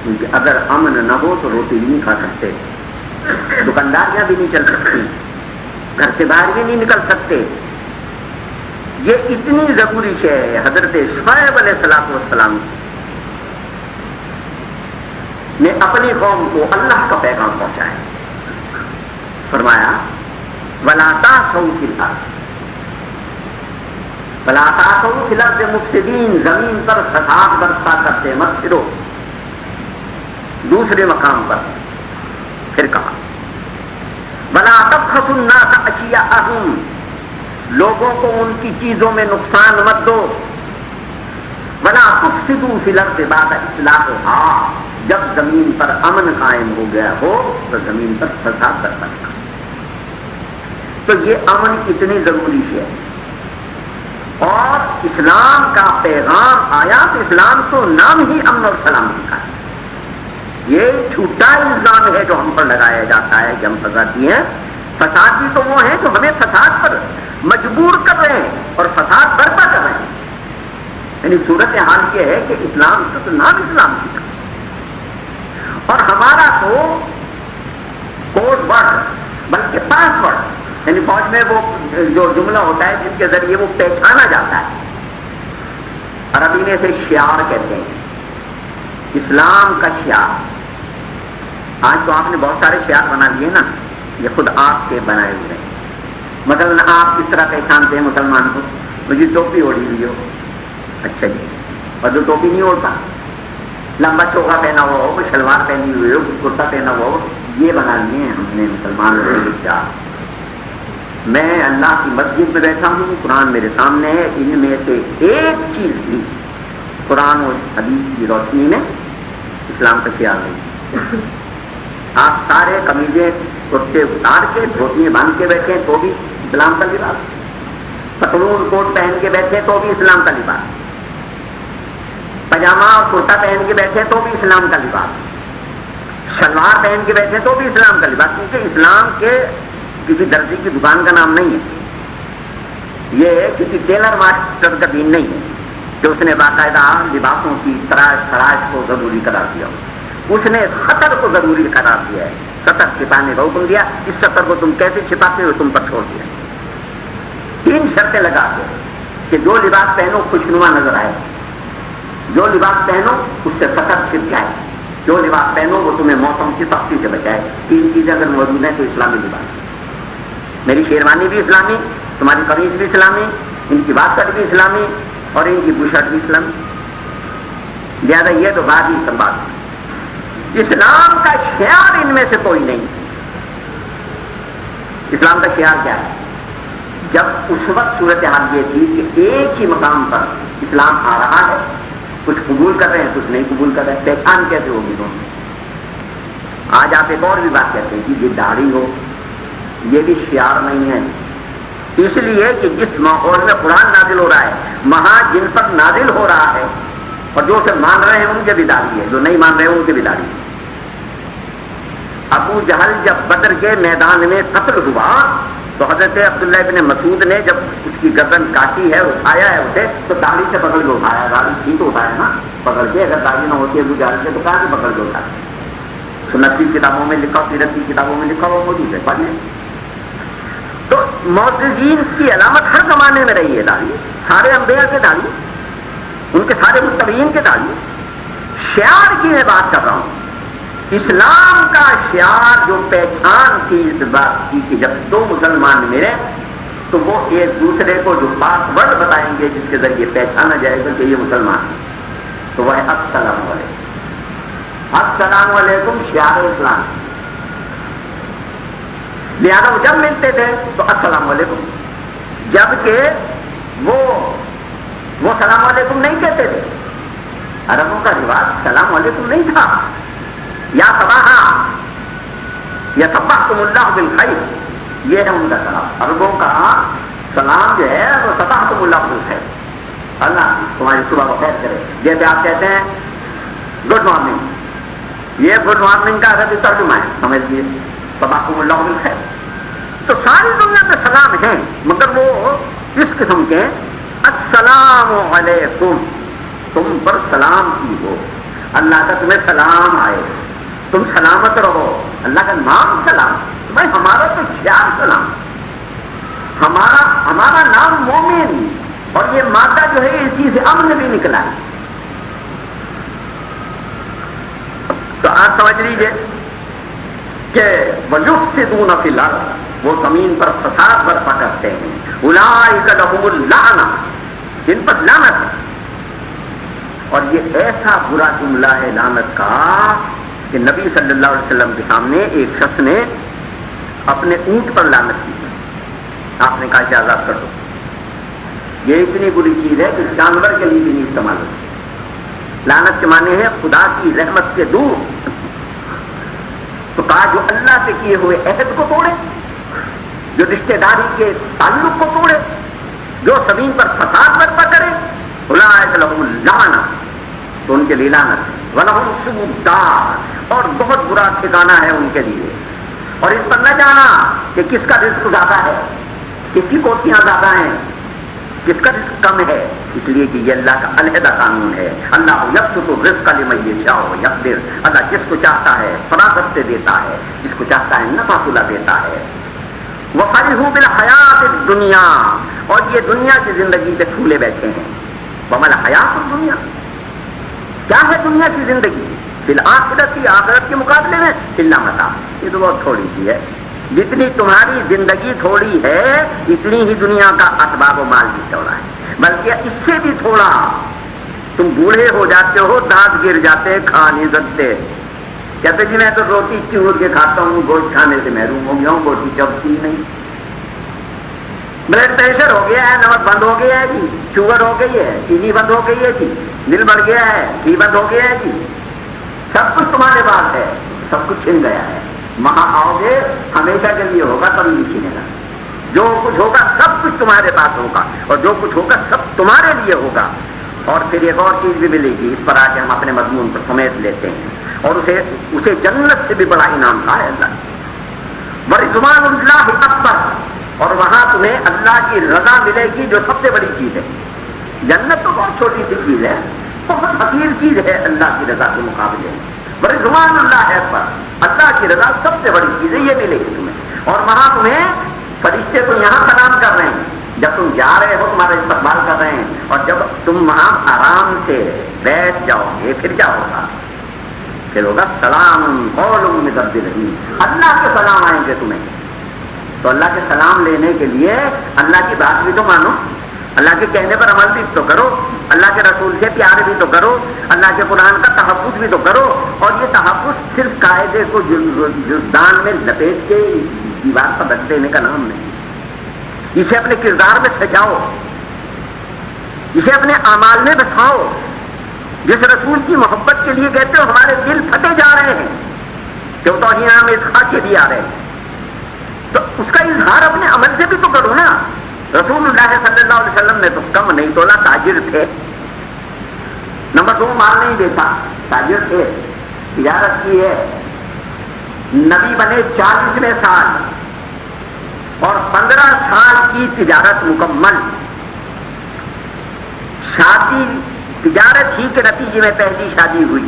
کیونکہ اگر امن نہ ہو تو روٹی بھی نہیں کھا سکتے، دکانداریاں بھی نہیں چل سکتی، گھر سے باہر بھی نہیں نکل سکتے. یہ اتنی ضروری شے ہے. حضرت شعیب علیہ السلام نے اپنی قوم کو اللہ کا پیغام پہنچایا. فرمایا وَلَا تَعْثَوْا فِي الْأَرْضِ، وَلَا تَعْثَوْا فِي الْأَرْضِ مُفْسِدِينَ، زمین پر فساد برپا کرتے مت پھرو. دوسرے مقام پر پھر کہا وَلَا تَبْخَسُوا النَّاسَ أَشْيَاءَهُمْ، لوگوں کو ان کی چیزوں میں نقصان مت دو. وَلَا تُفْسِدُوا فِي الْأَرْضِ بَعْدَ إِصْلَاحِهَا، جب زمین پر امن قائم ہو گیا ہو تو زمین پر فساد برپا کرو. تو یہ امن اتنی ضروری ہے. اور اسلام کا پیغام آیا تو اسلام تو نام ہی امن اور سلامتی کا ہے. یہ جھوٹا الزام ہے جو ہم پر لگایا جاتا ہے کہ ہم فسادی ہیں. فسادی تو وہ ہیں جو ہمیں فساد پر مجبور کر رہے ہیں اور فساد برپا کر رہے ہیں. یعنی صورت حال یہ ہے کہ اسلام تو نام اسلام کی تھا، اور ہمارا تو کوڈ ورڈ بلکہ پاس ورڈ، یعنی فوج میں وہ جو جملہ ہوتا ہے جس کے ذریعے وہ پہچانا جاتا ہے، عربی میں اسے شعار کہتے ہیں. اسلام کا شعار. آج تو آپ نے بہت سارے شعار بنا لیے نا، یہ خود آپ کے بنائے ہوئے ہیں. مثلا آپ کس طرح پہچانتے ہیں مسلمان کو؟ مجھے ٹوپی اوڑھی ہوئی ہو، اچھا جی، اور جو ٹوپی نہیں اوڑھتا، لمبا چوکا پہنا ہوا ہو، شلوار پہنی ہوئی ہو، کرتا پہنا ہوا ہو، یہ بنا لیے ہیں ہم نے مسلمان کے شعار. میں اللہ کی مسجد میں بیٹھا ہوں، قرآن میرے سامنے ہے، ان میں سے ایک چیز بھی قرآن و حدیث کی روشنی میں اسلام کا شعار نہیں. آپ سارے قمیضیں کرتے اتار کے دھوتیاں باندھ کے بیٹھے تو بھی اسلام کا لباس، پتلون کوٹ پہن کے بیٹھے تو بھی اسلام کا لباس، پاجامہ اور کرتا پہن کے بیٹھے تو بھی اسلام کا لباس، شلوار پہن کے بیٹھے تو بھی اسلام کا لباس. کیونکہ اسلام کے کسی درزی کی دکان کا نام نہیں ہے، یہ کسی ٹیلر ماسٹر کا دین نہیں ہے کہ اس نے باقاعدہ لباسوں کی تراش خراش کو ضروری قرار دیا. اس نے سطر کو ضروری قرار دیا ہے، سطر چھپانے کا حکم دیا. اس سطر کو تم کیسے چھپاتے ہو تم پر چھوڑ دیا. 3 شرطیں لگا دو کہ جو لباس پہنو خوشنما نظر آئے، جو لباس پہنو اس سے سطر چھپ جائے، جو لباس پہنو وہ تمہیں موسم کی سختی سے بچائے. 3 چیزیں اگر موجود ہیں تو اسلامی لباس. میری شیروانی بھی اسلامی، تمہاری قمیض بھی اسلامی، ان کی بات کٹ بھی اسلامی، اور ان کی بشرٹ بھی اسلامی. لہٰذا یہ تو بات ہی سب بات. اسلام کا شعار ان میں سے کوئی نہیں. اسلام کا شعار کیا ہے؟ جب اس وقت صورتحال یہ تھی کہ ایک ہی مقام پر اسلام آ رہا ہے، کچھ قبول کر رہے ہیں کچھ نہیں قبول کر رہے ہیں، پہچان کیسے ہوگی دونوں؟ آج آپ ایک اور بھی بات کہتے ہیں کہ یہ داڑھی ہو، یہ بھی شعار نہیں ہے، اس لیے کہ جس ماحول میں قرآن نازل ہو رہا ہے وہاں جن پر نازل ہو رہا ہے اور جو اسے مان رہے ہیں ان کے بھی داڑھی ہے، جو نہیں مان رہے ہیں ان کے بھی داڑھی ہے۔ ابو جہل جب بدر کے میدان میں قتل ہوا تو حضرت عبداللہ ابن مسعود نے جب اس کی گردن کاٹی ہے، اٹھایا ہے اسے، تو داڑھی سے پکڑ کے اٹھایا، داڑھی تھی تو اٹھایا نا پکڑ کے، اگر داڑھی نہ ہوتی ابو جہل سے تو کہاں سے پکڑ کے اٹھایا؟ سنت کی کتابوں میں لکھا، سیرت کی کتابوں میں لکھا، وہ موجود ہے، پڑھیں۔ تو معجزین کی علامت ہر زمانے میں رہی ہے داڑھی، سارے انبیاء کے داڑھی، ان کے سارے متبعین کے داڑھی۔ شعار کی میں بات کر رہا ہوں، اسلام کا شعار جو پہچان تھی اس بات کی کہ جب دو مسلمان ملے تو وہ ایک دوسرے کو جو پاس ورڈ بتائیں گے جس کے ذریعے پہچانا جائے گا کہ یہ مسلمان ہے، تو وہ ہے السلام علیکم۔ السلام علیکم شعار اسلام، لہذا وہ جب ملتے تھے تو السلام علیکم، جبکہ وہ سلام علیکم نہیں کہتے تھے، عربوں کا رواج سلام علیکم نہیں تھا، یا صباحا یا صبحتم اللہ بالخیر، یہ ہے ان کا سلام۔ عربوں کا سلام جو ہے وہ صبحتم اللہ بالخیر، اللہ تمہاری صبح کو خیر کرے، جیسے آپ کہتے ہیں گڈ مارننگ، یہ گڈ مارننگ کا عربی ترجمہ ہے، سمجھ لیجیے صبحتم اللہ بالخیر۔ تو ساری دنیا میں سلام ہیں مگر وہ اس قسم کے السلام علیکم، تم پر سلام کی ہو، اللہ کا تمہیں سلام آئے، تم سلامت رہو، اللہ کا نام سلام۔ بھائی ہمارا تو شعار سلام، ہمارا نام مومن، اور یہ مادہ جو ہے اسی سے امن بھی نکلا ہے۔ تو آپ سمجھ لیجئے کہ وَيُفْسِدُونَ فِي الْأَرْضِ، وہ زمین پر فساد برپا کرتے ہیں، اولئک لہم اللعنہ، جن پر لعنت ہے۔ اور یہ ایسا برا جملہ ہے لعنت کا کہ نبی صلی اللہ علیہ وسلم کے سامنے ایک شخص نے اپنے اونٹ پر لعنت کی، آپ نے کہا کہ آزاد کر دو۔ یہ اتنی بری چیز ہے کہ جانور کے لیے بھی نہیں استعمال ہو سکتی۔ لعنت کے معنی ہے خدا کی رحمت سے دور۔ تو کہا جو اللہ سے کیے ہوئے عہد کو توڑے، جو رشتہ داری کے تعلق کو توڑے، جو زمین پر فساد برپا کرے، اولئک لہم اللعنہ، تو ان کے لیے لعنت، وَلَهُمْ سُوءُ الدَّارِ، اور بہت برا ٹھکانہ ہے ان کے لیے۔ اور اس پر نہ جانا کہ کس کا رزق زیادہ ہے، کس کی کوٹیاں زیادہ ہیں، کس کا رزق کم ہے، اس لیے کہ یہ اللہ کا علیحدہ قانون ہے۔ اللہ یبسط الرزق لمن یشاء ویقدر، اللہ جس کو چاہتا ہے فراغت سے دیتا ہے، جس کو چاہتا ہے نفع تلا دیتا ہے۔ وَفَرِحُوا بِالْحَيَاةِ الدُّنْيَا، اور یہ دنیا کی زندگی پہ پھولے بیٹھے ہیں۔ وَمَا الْحَيَاةُ الدُّنْيَا، کیا ہے دنیا کی زندگی؟ بالآخرت، آخرت کے مقابلے میں الا متاع، یہ تو بہت تھوڑی سی ہے۔ جتنی تمہاری زندگی تھوڑی ہے اتنی ہی دنیا کا اسباب و مال بھی تھوڑا ہے، بلکہ اس سے بھی تھوڑا۔ تم بوڑھے ہو جاتے ہو، دانت گر جاتے، کھا نہیں سکتے، کہتے جی میں تو روٹی چور کے کھاتا ہوں، گوشت کھانے سے محروم ہو گیا ہوں، روٹی چبتی نہیں۔ بلڈ پریشر ہو گیا ہے، نمک بند ہو گیا ہے جی، شوگر ہو گئی ہے، چینی بند ہو گئی ہے جی، دل بڑھ گیا ہے، گھی بند ہو گیا ہے جی، سب کچھ تمہارے پاس ہے، سب کچھ چھن گیا ہے۔ وہاں آؤ گے ہمیشہ کے لیے ہوگا، کبھی نہیں چھینے گا۔ جو کچھ ہوگا سب کچھ تمہارے پاس ہوگا، اور جو کچھ ہوگا سب تمہارے لیے ہوگا۔ اور پھر ایک اور چیز بھی ملے گی، اس پر آ کے ہم اپنے مضمون پر سمیٹ لیتے ہیں، اور اسے جنت سے بھی بڑا انعام کہا ہے اللہ۔ وَرِضْوَانُ اللَّهِ أَكْبَرُ، اور وہاں تمہیں اللہ کی رضا ملے گی جو سب سے بڑی چیز ہے۔ جنت تو بہت چھوٹی سی چیز ہے، بہت حقیر چیز ہے اللہ کی رضا کے مقابلے میں۔ وَرِضْوَانُ اللَّهِ أَكْبَرُ، اللہ کی رضا سب سے بڑی چیز ہے، یہ ملے گی تمہیں۔ اور وہاں تمہیں فرشتے تو یہاں سلام کر رہے ہیں، جب تم جا رہے ہو تمہارا استقبال کر رہے ہیں، اور جب تم وہاں آرام سے بیٹھ جاؤ گے پھر کیا ہوگا؟ پھر ہوگا سلام قول من رب رحیم، اللہ کے سلام آئیں گے تمہیں۔ تو اللہ کے سلام لینے کے لیے اللہ کی بات بھی تو مانو، اللہ کے کہنے پر عمل بھی تو کرو، اللہ کے رسول سے پیار بھی تو کرو، اللہ کے قرآن کا تحفظ بھی تو کرو۔ اور یہ تحفظ صرف قاعدے کو جزدان میں لپیٹ کے دیوار پر رکھ دینے کا نام نہیں. اسے اپنے کردار میں سجاؤ، اسے اپنے اعمال میں بساؤ. جس رسول کی محبت کے لیے کہتے ہو ہمارے دل پھٹے جا رہے ہیں کہ وہ توہین آمیز خاکے بھی آ رہے ہیں، تو اس کا اظہار اپنے عمل سے بھی تو کرو نا. رسول اللہ صلی اللہ علیہ وسلم نے تو کم نہیں تولا، تاجر تھے. نمبر 2 مال نہیں بیچا، تاجر تھے، تجارت کی ہے. نبی بنے 40ویں سال اور 15 سال کی تجارت مکمل. شادی تجارت ہی کے نتیجے میں پہلی شادی ہوئی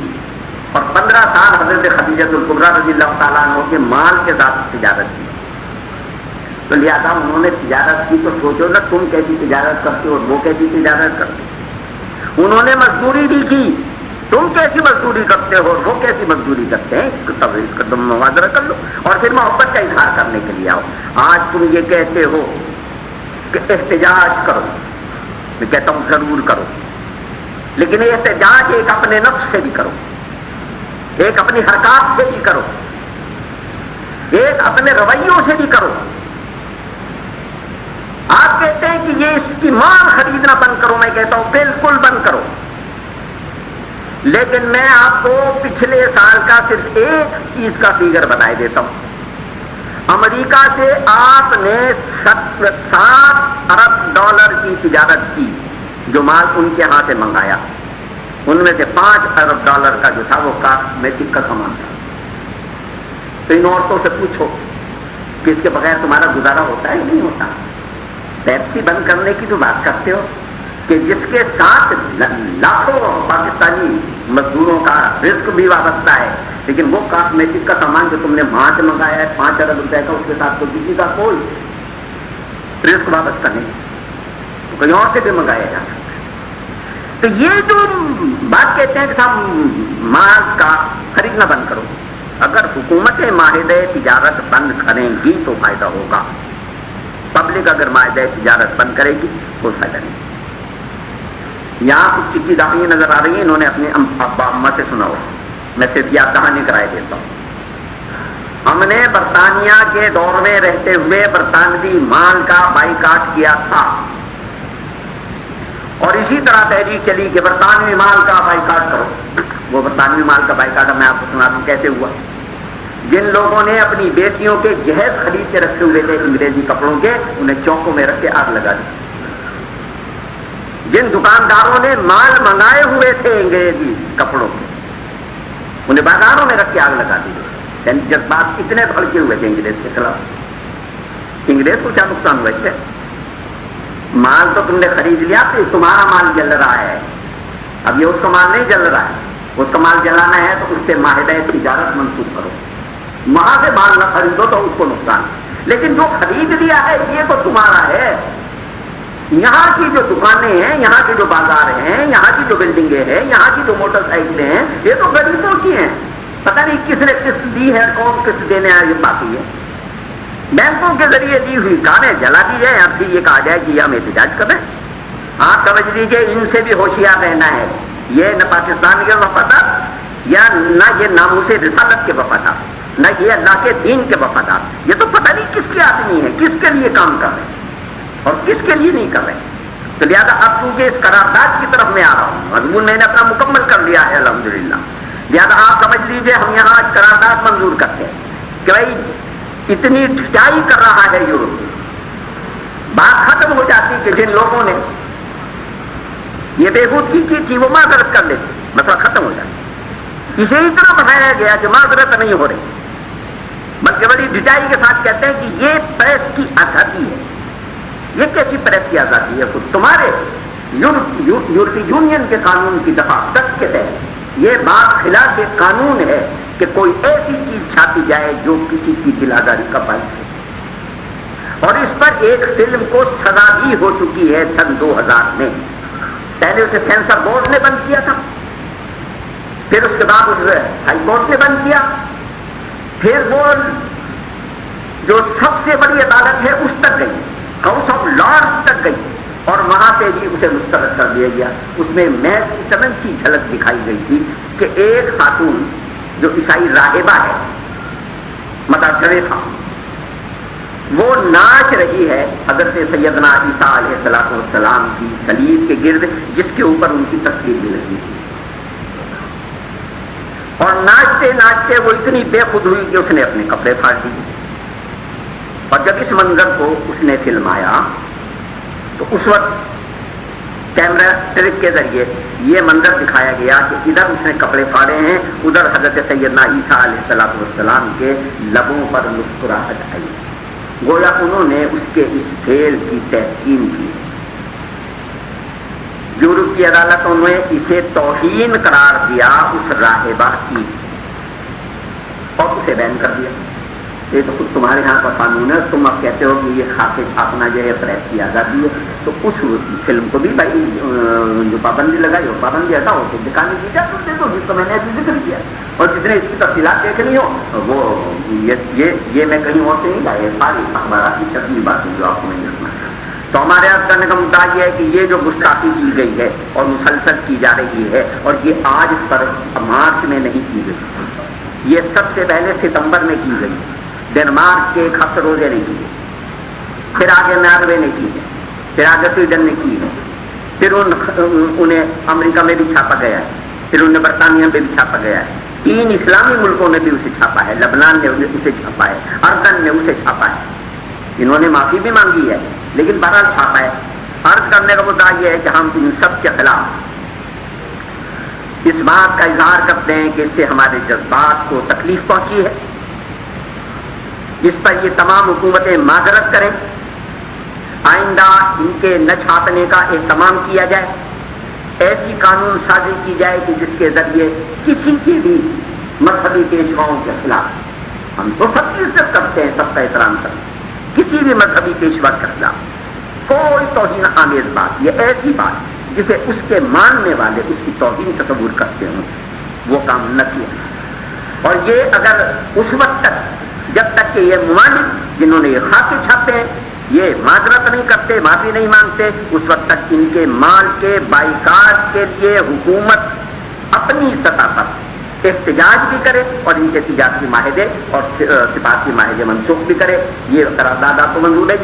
اور 15 سال حضرت خدیجہ الکبریٰ رضی اللہ تعالیٰ عنہ کے مال کے ساتھ تجارت کی. تو لہٰذا انہوں نے تجارت کی تو سوچو نا تم کیسی تجارت کرتے ہو اور وہ کیسی تجارت کرتے. انہوں نے مزدوری بھی کی، تم کیسی مزدوری کرتے ہو اور وہ کیسی مزدوری کرتے ہیں. تب اس کا تم موازنہ کر لو اور پھر محبت کا اظہار کرنے کے لیے آؤ. آج تم یہ کہتے ہو کہ احتجاج کرو، میں کہتا ہوں ضرور کرو، لیکن احتجاج ایک اپنے نفس سے بھی کرو، ایک اپنی حرکات سے بھی کرو، ایک اپنے رویوں سے بھی کرو. آپ کہتے ہیں کہ یہ اس کی مال خریدنا بند کرو، میں کہتا ہوں بالکل بند کرو. لیکن میں آپ کو پچھلے سال کا صرف ایک چیز کا فیگر بتائے دیتا ہوں. امریکہ سے آپ نے 7 ارب ڈالر کی تجارت کی، جو مال ان کے ہاں سے منگایا. ان میں سے 5 ارب ڈالر کا جو تھا وہ کاسمیٹک کا سامان تھا. تو ان عورتوں سے پوچھو کہ اس کے بغیر تمہارا گزارا ہوتا ہے نہیں ہوتا. پیپسی بند کرنے کی تو بات کرتے ہو کہ جس کے ساتھ لاکھوں پاکستانی مزدوروں کا رزق بھی وابستہ ہے، لیکن وہ کاسمیٹک کا سامان جو تم نے وہاں سے منگایا ہے 5 ارب روپے کا، اس کے ساتھ تو کسی کا کوئی رزق وابستہ نہیں، تو کہیں اور سے بھی منگایا جا سکتا ہے. تو یہ جو بات کہتے ہیں کہ صاحب مال کا خریدنا بند کرو، اگر حکومتیں معاہدہ تجارت بند کریں گی تو فائدہ ہوگا. پبلک اگر معاہدہ تجارت بند کرے گی کوئی فائدہ نہیں. یہاں کچھ چٹھی داخلیں نظر آ رہی ہیں، انہوں نے اپنے ابا اما سے سنا ہو، میں صرف یاد دہانی کرائے دیتا ہوں. ہم نے برطانیہ کے دور میں رہتے ہوئے برطانوی مال کا بائیکاٹ کیا تھا اور اسی طرح تحریک چلی کہ برطانوی مال کا بائیکاٹ کرو. وہ برطانوی مال کا بائیکاٹ میں آپ کو سنا دوں کیسے ہوا. جن لوگوں نے اپنی بیٹیوں کے جہیز خرید کے رکھے ہوئے تھے انگریزی کپڑوں کے، انہیں چوکوں میں رکھ کے آگ لگا دی. جن دکانداروں نے مال منگائے ہوئے تھے انگریزی کپڑوں کے، انہیں بازاروں میں رکھ کے آگ لگا دی. یعنی جذبات اتنے بھڑکے ہوئے تھے انگریز کے خلاف. انگریز کو کیا نقصان ہوا اس سے؟ مال تو تم نے خرید لیا، تو تمہارا مال جل رہا ہے. اب یہ اس کا مال نہیں جل رہا ہے، اس کا مال جلانا ہے تو اس سے معاہدہ تجارت منسوخ کرو. وہاں سے مال نہ خریدو تو اس کو نقصان. لیکن جو خرید لیا ہے یہ تو تمہارا ہے. یہاں کی جو دکانیں ہیں، یہاں کے جو بازار ہیں، یہاں کی جو بلڈنگیں ہیں، یہاں کی جو موٹر سائیکلیں ہیں، یہ تو غریبوں کی ہیں. پتہ نہیں کس نے قسط دی ہے، کون قسط دینے آیا یہ باقی ہے. بینکوں کے ذریعے دی ہوئی کاریں جلا دی جائیں، اب بھی یہ کہا جائے کہ ہم احتجاج کریں. آپ سمجھ لیجئے ان سے بھی ہوشیار رہنا ہے. یہ نہ پاکستان کے وفادار، یا نہ یہ ناموس رسالت کے وفادار، نہ یہ اللہ کے دین کے وفادار. یہ تو پتہ نہیں کس کے آدمی ہے، کس کے لیے کام کر رہے ہیں اور کس کے لیے نہیں کر رہے. تو لہٰذا اب کیونکہ اس قرارداد کی طرف میں آ رہا ہوں، مضمون میں نے اپنا مکمل کر لیا ہے الحمدللہ. لہٰذا آپ سمجھ لیجئے ہم یہاں قرارداد منظور کرتے ہیں کہ بھائی اتنی ٹھٹائی کر رہا ہے یورپ. بات ختم ہو جاتی کہ جن لوگوں نے یہ بےہودگی کی تھی وہ معذرت کر لیتے، مسئلہ ختم ہو جاتا. اسے اتنا بڑھایا گیا کہ معذرت نہیں ہو رہی، بلکہ بڑی ڈٹائی کے ساتھ کہتے ہیں کہ یہ پریس کی آزادی ہے. یہ کیسی پریس کی آزادی ہے؟ خود تمہارے یورپی یونین کے قانون کی دفعہ 10 کے تحت یہ بات خلاف قانون ہے کہ کوئی ایسی چیز چھاپی جائے جو کسی کی بلاداری کا باعث ہے. اور اس پر ایک فلم کو سزا بھی ہو چکی ہے سن 2000 میں. پہلے اسے سینسر بورڈ نے بند کیا تھا، پھر اس کے بعد اسے ہائی کورٹ نے بند کیا، پھر وہ جو سب سے بڑی عدالت ہے اس تک گئی، ہاؤس آف لارڈز تک گئی، اور وہاں سے بھی اسے مسترد کر دیا گیا. اس میں محض اتنا سی جھلک دکھائی گئی تھی کہ ایک خاتون جو عیسائی راہبہ ہے، مدر ٹریسا، رہی ہے حضرت سیدنا عیسیٰ علیہ السلام کی صلیب کے گرد، جس کے اوپر ان کی تصویر بھی لگی تھی، اور ناچتے ناچتے وہ اتنی بے خود ہوئی کہ اس نے اپنے کپڑے پھاڑ دیے۔ اور جب اس منظر کو اس نے فلمایا تو اس وقت کیمرہ ٹرک کے ذریعے یہ منظر دکھایا گیا کہ ادھر اس نے کپڑے پھاڑے ہیں، ادھر حضرت سیدنا عیسیٰ علیہ السلام کے لبوں پر مسکراہٹ آئی، گویا انہوں نے اس کے اس فعل کی تحسین کی۔ یورپ کی عدالتوں نے اسے توہین قرار دیا اس راہبہ کی، اور اسے بین کر دیا۔ یہ تو خود تمہارے ہاں کا قانون ہے، تم اب کہتے ہو کہ یہ خاکے چھاپنا جو ہے پریس کی آزادی ہے، تو اس فلم کو بھی بھائی جو پابندی لگائی ہو پابندی ہٹاؤ، تو دکھانے کی اجازت دے دو، جس کو میں نے ابھی ذکر کیا، اور جس نے اس کی تفصیلات دیکھنی ہو وہ یہ میں کہیں اور سے نہیں لایا، ساری اخبارات کی چھپی باتیں جو آپ کو میں نے سنا۔ تو ہمارے عرض کرنے کا مدعا یہ ہے کہ یہ جو گستاخی کی گئی ہے اور مسلسل کی جا رہی ہے، اور یہ آج مارچ میں نہیں کی گئی، یہ سب سے پہلے ستمبر میں کی گئی، ڈنمارک کے ایک ہفتے روزے نے کی ہے، پھر آگے ناروے نے کی ہے، پھر آگے سویڈن نے کی ہے، پھر انہیں امریکہ میں بھی چھاپا گیا ہے، پھر انہیں برطانیہ میں بھی چھاپا گیا ہے، 3 اسلامی ملکوں نے بھی اسے چھاپا ہے، لبنان نے اسے چھاپا ہے، اردن نے اسے چھاپا ہے، انہوں نے معافی بھی مانگی ہے لیکن بہرحال چھاپا ہے۔ عرض کرنے کا مدعا یہ ہے کہ ہم ان سب کے خلاف اس بات کا اظہار کرتے ہیں کہ اس سے ہمارے جذبات کو تکلیف پہنچی ہے، اس پر یہ تمام حکومتیں معذرت کریں، آئندہ ان کے نہ چھاپنے کا اہتمام کیا جائے، ایسی قانون سازی کی جائے کہ جس کے ذریعے کسی کی بھی مذہبی پیشواؤں کے خلاف، ہم تو سب کی عزت کرتے ہیں، سب کا احترام کرتے ہیں، کسی بھی مذہبی پیشوا کے خلاف کوئی توہین آمیز بات، یہ ایسی بات جسے اس کے ماننے والے اس کی توہین تصور کرتے ہوں، وہ کام نہ کیا جائے۔ اور یہ اگر اس وقت تک، جب تک کہ یہ ممالک جنہوں نے یہ خاکے چھاپے ہیں یہ معذرت نہیں کرتے، معافی نہیں مانگتے، اس وقت تک ان کے مال کے بائیکاٹ کے لیے حکومت اپنی سطح پر احتجاج بھی کرے اور ان سے تجارتی معاہدے اور سفارتی معاہدے منسوخ بھی کرے۔ یہ قرارداد آپ کو منظور ہے جی؟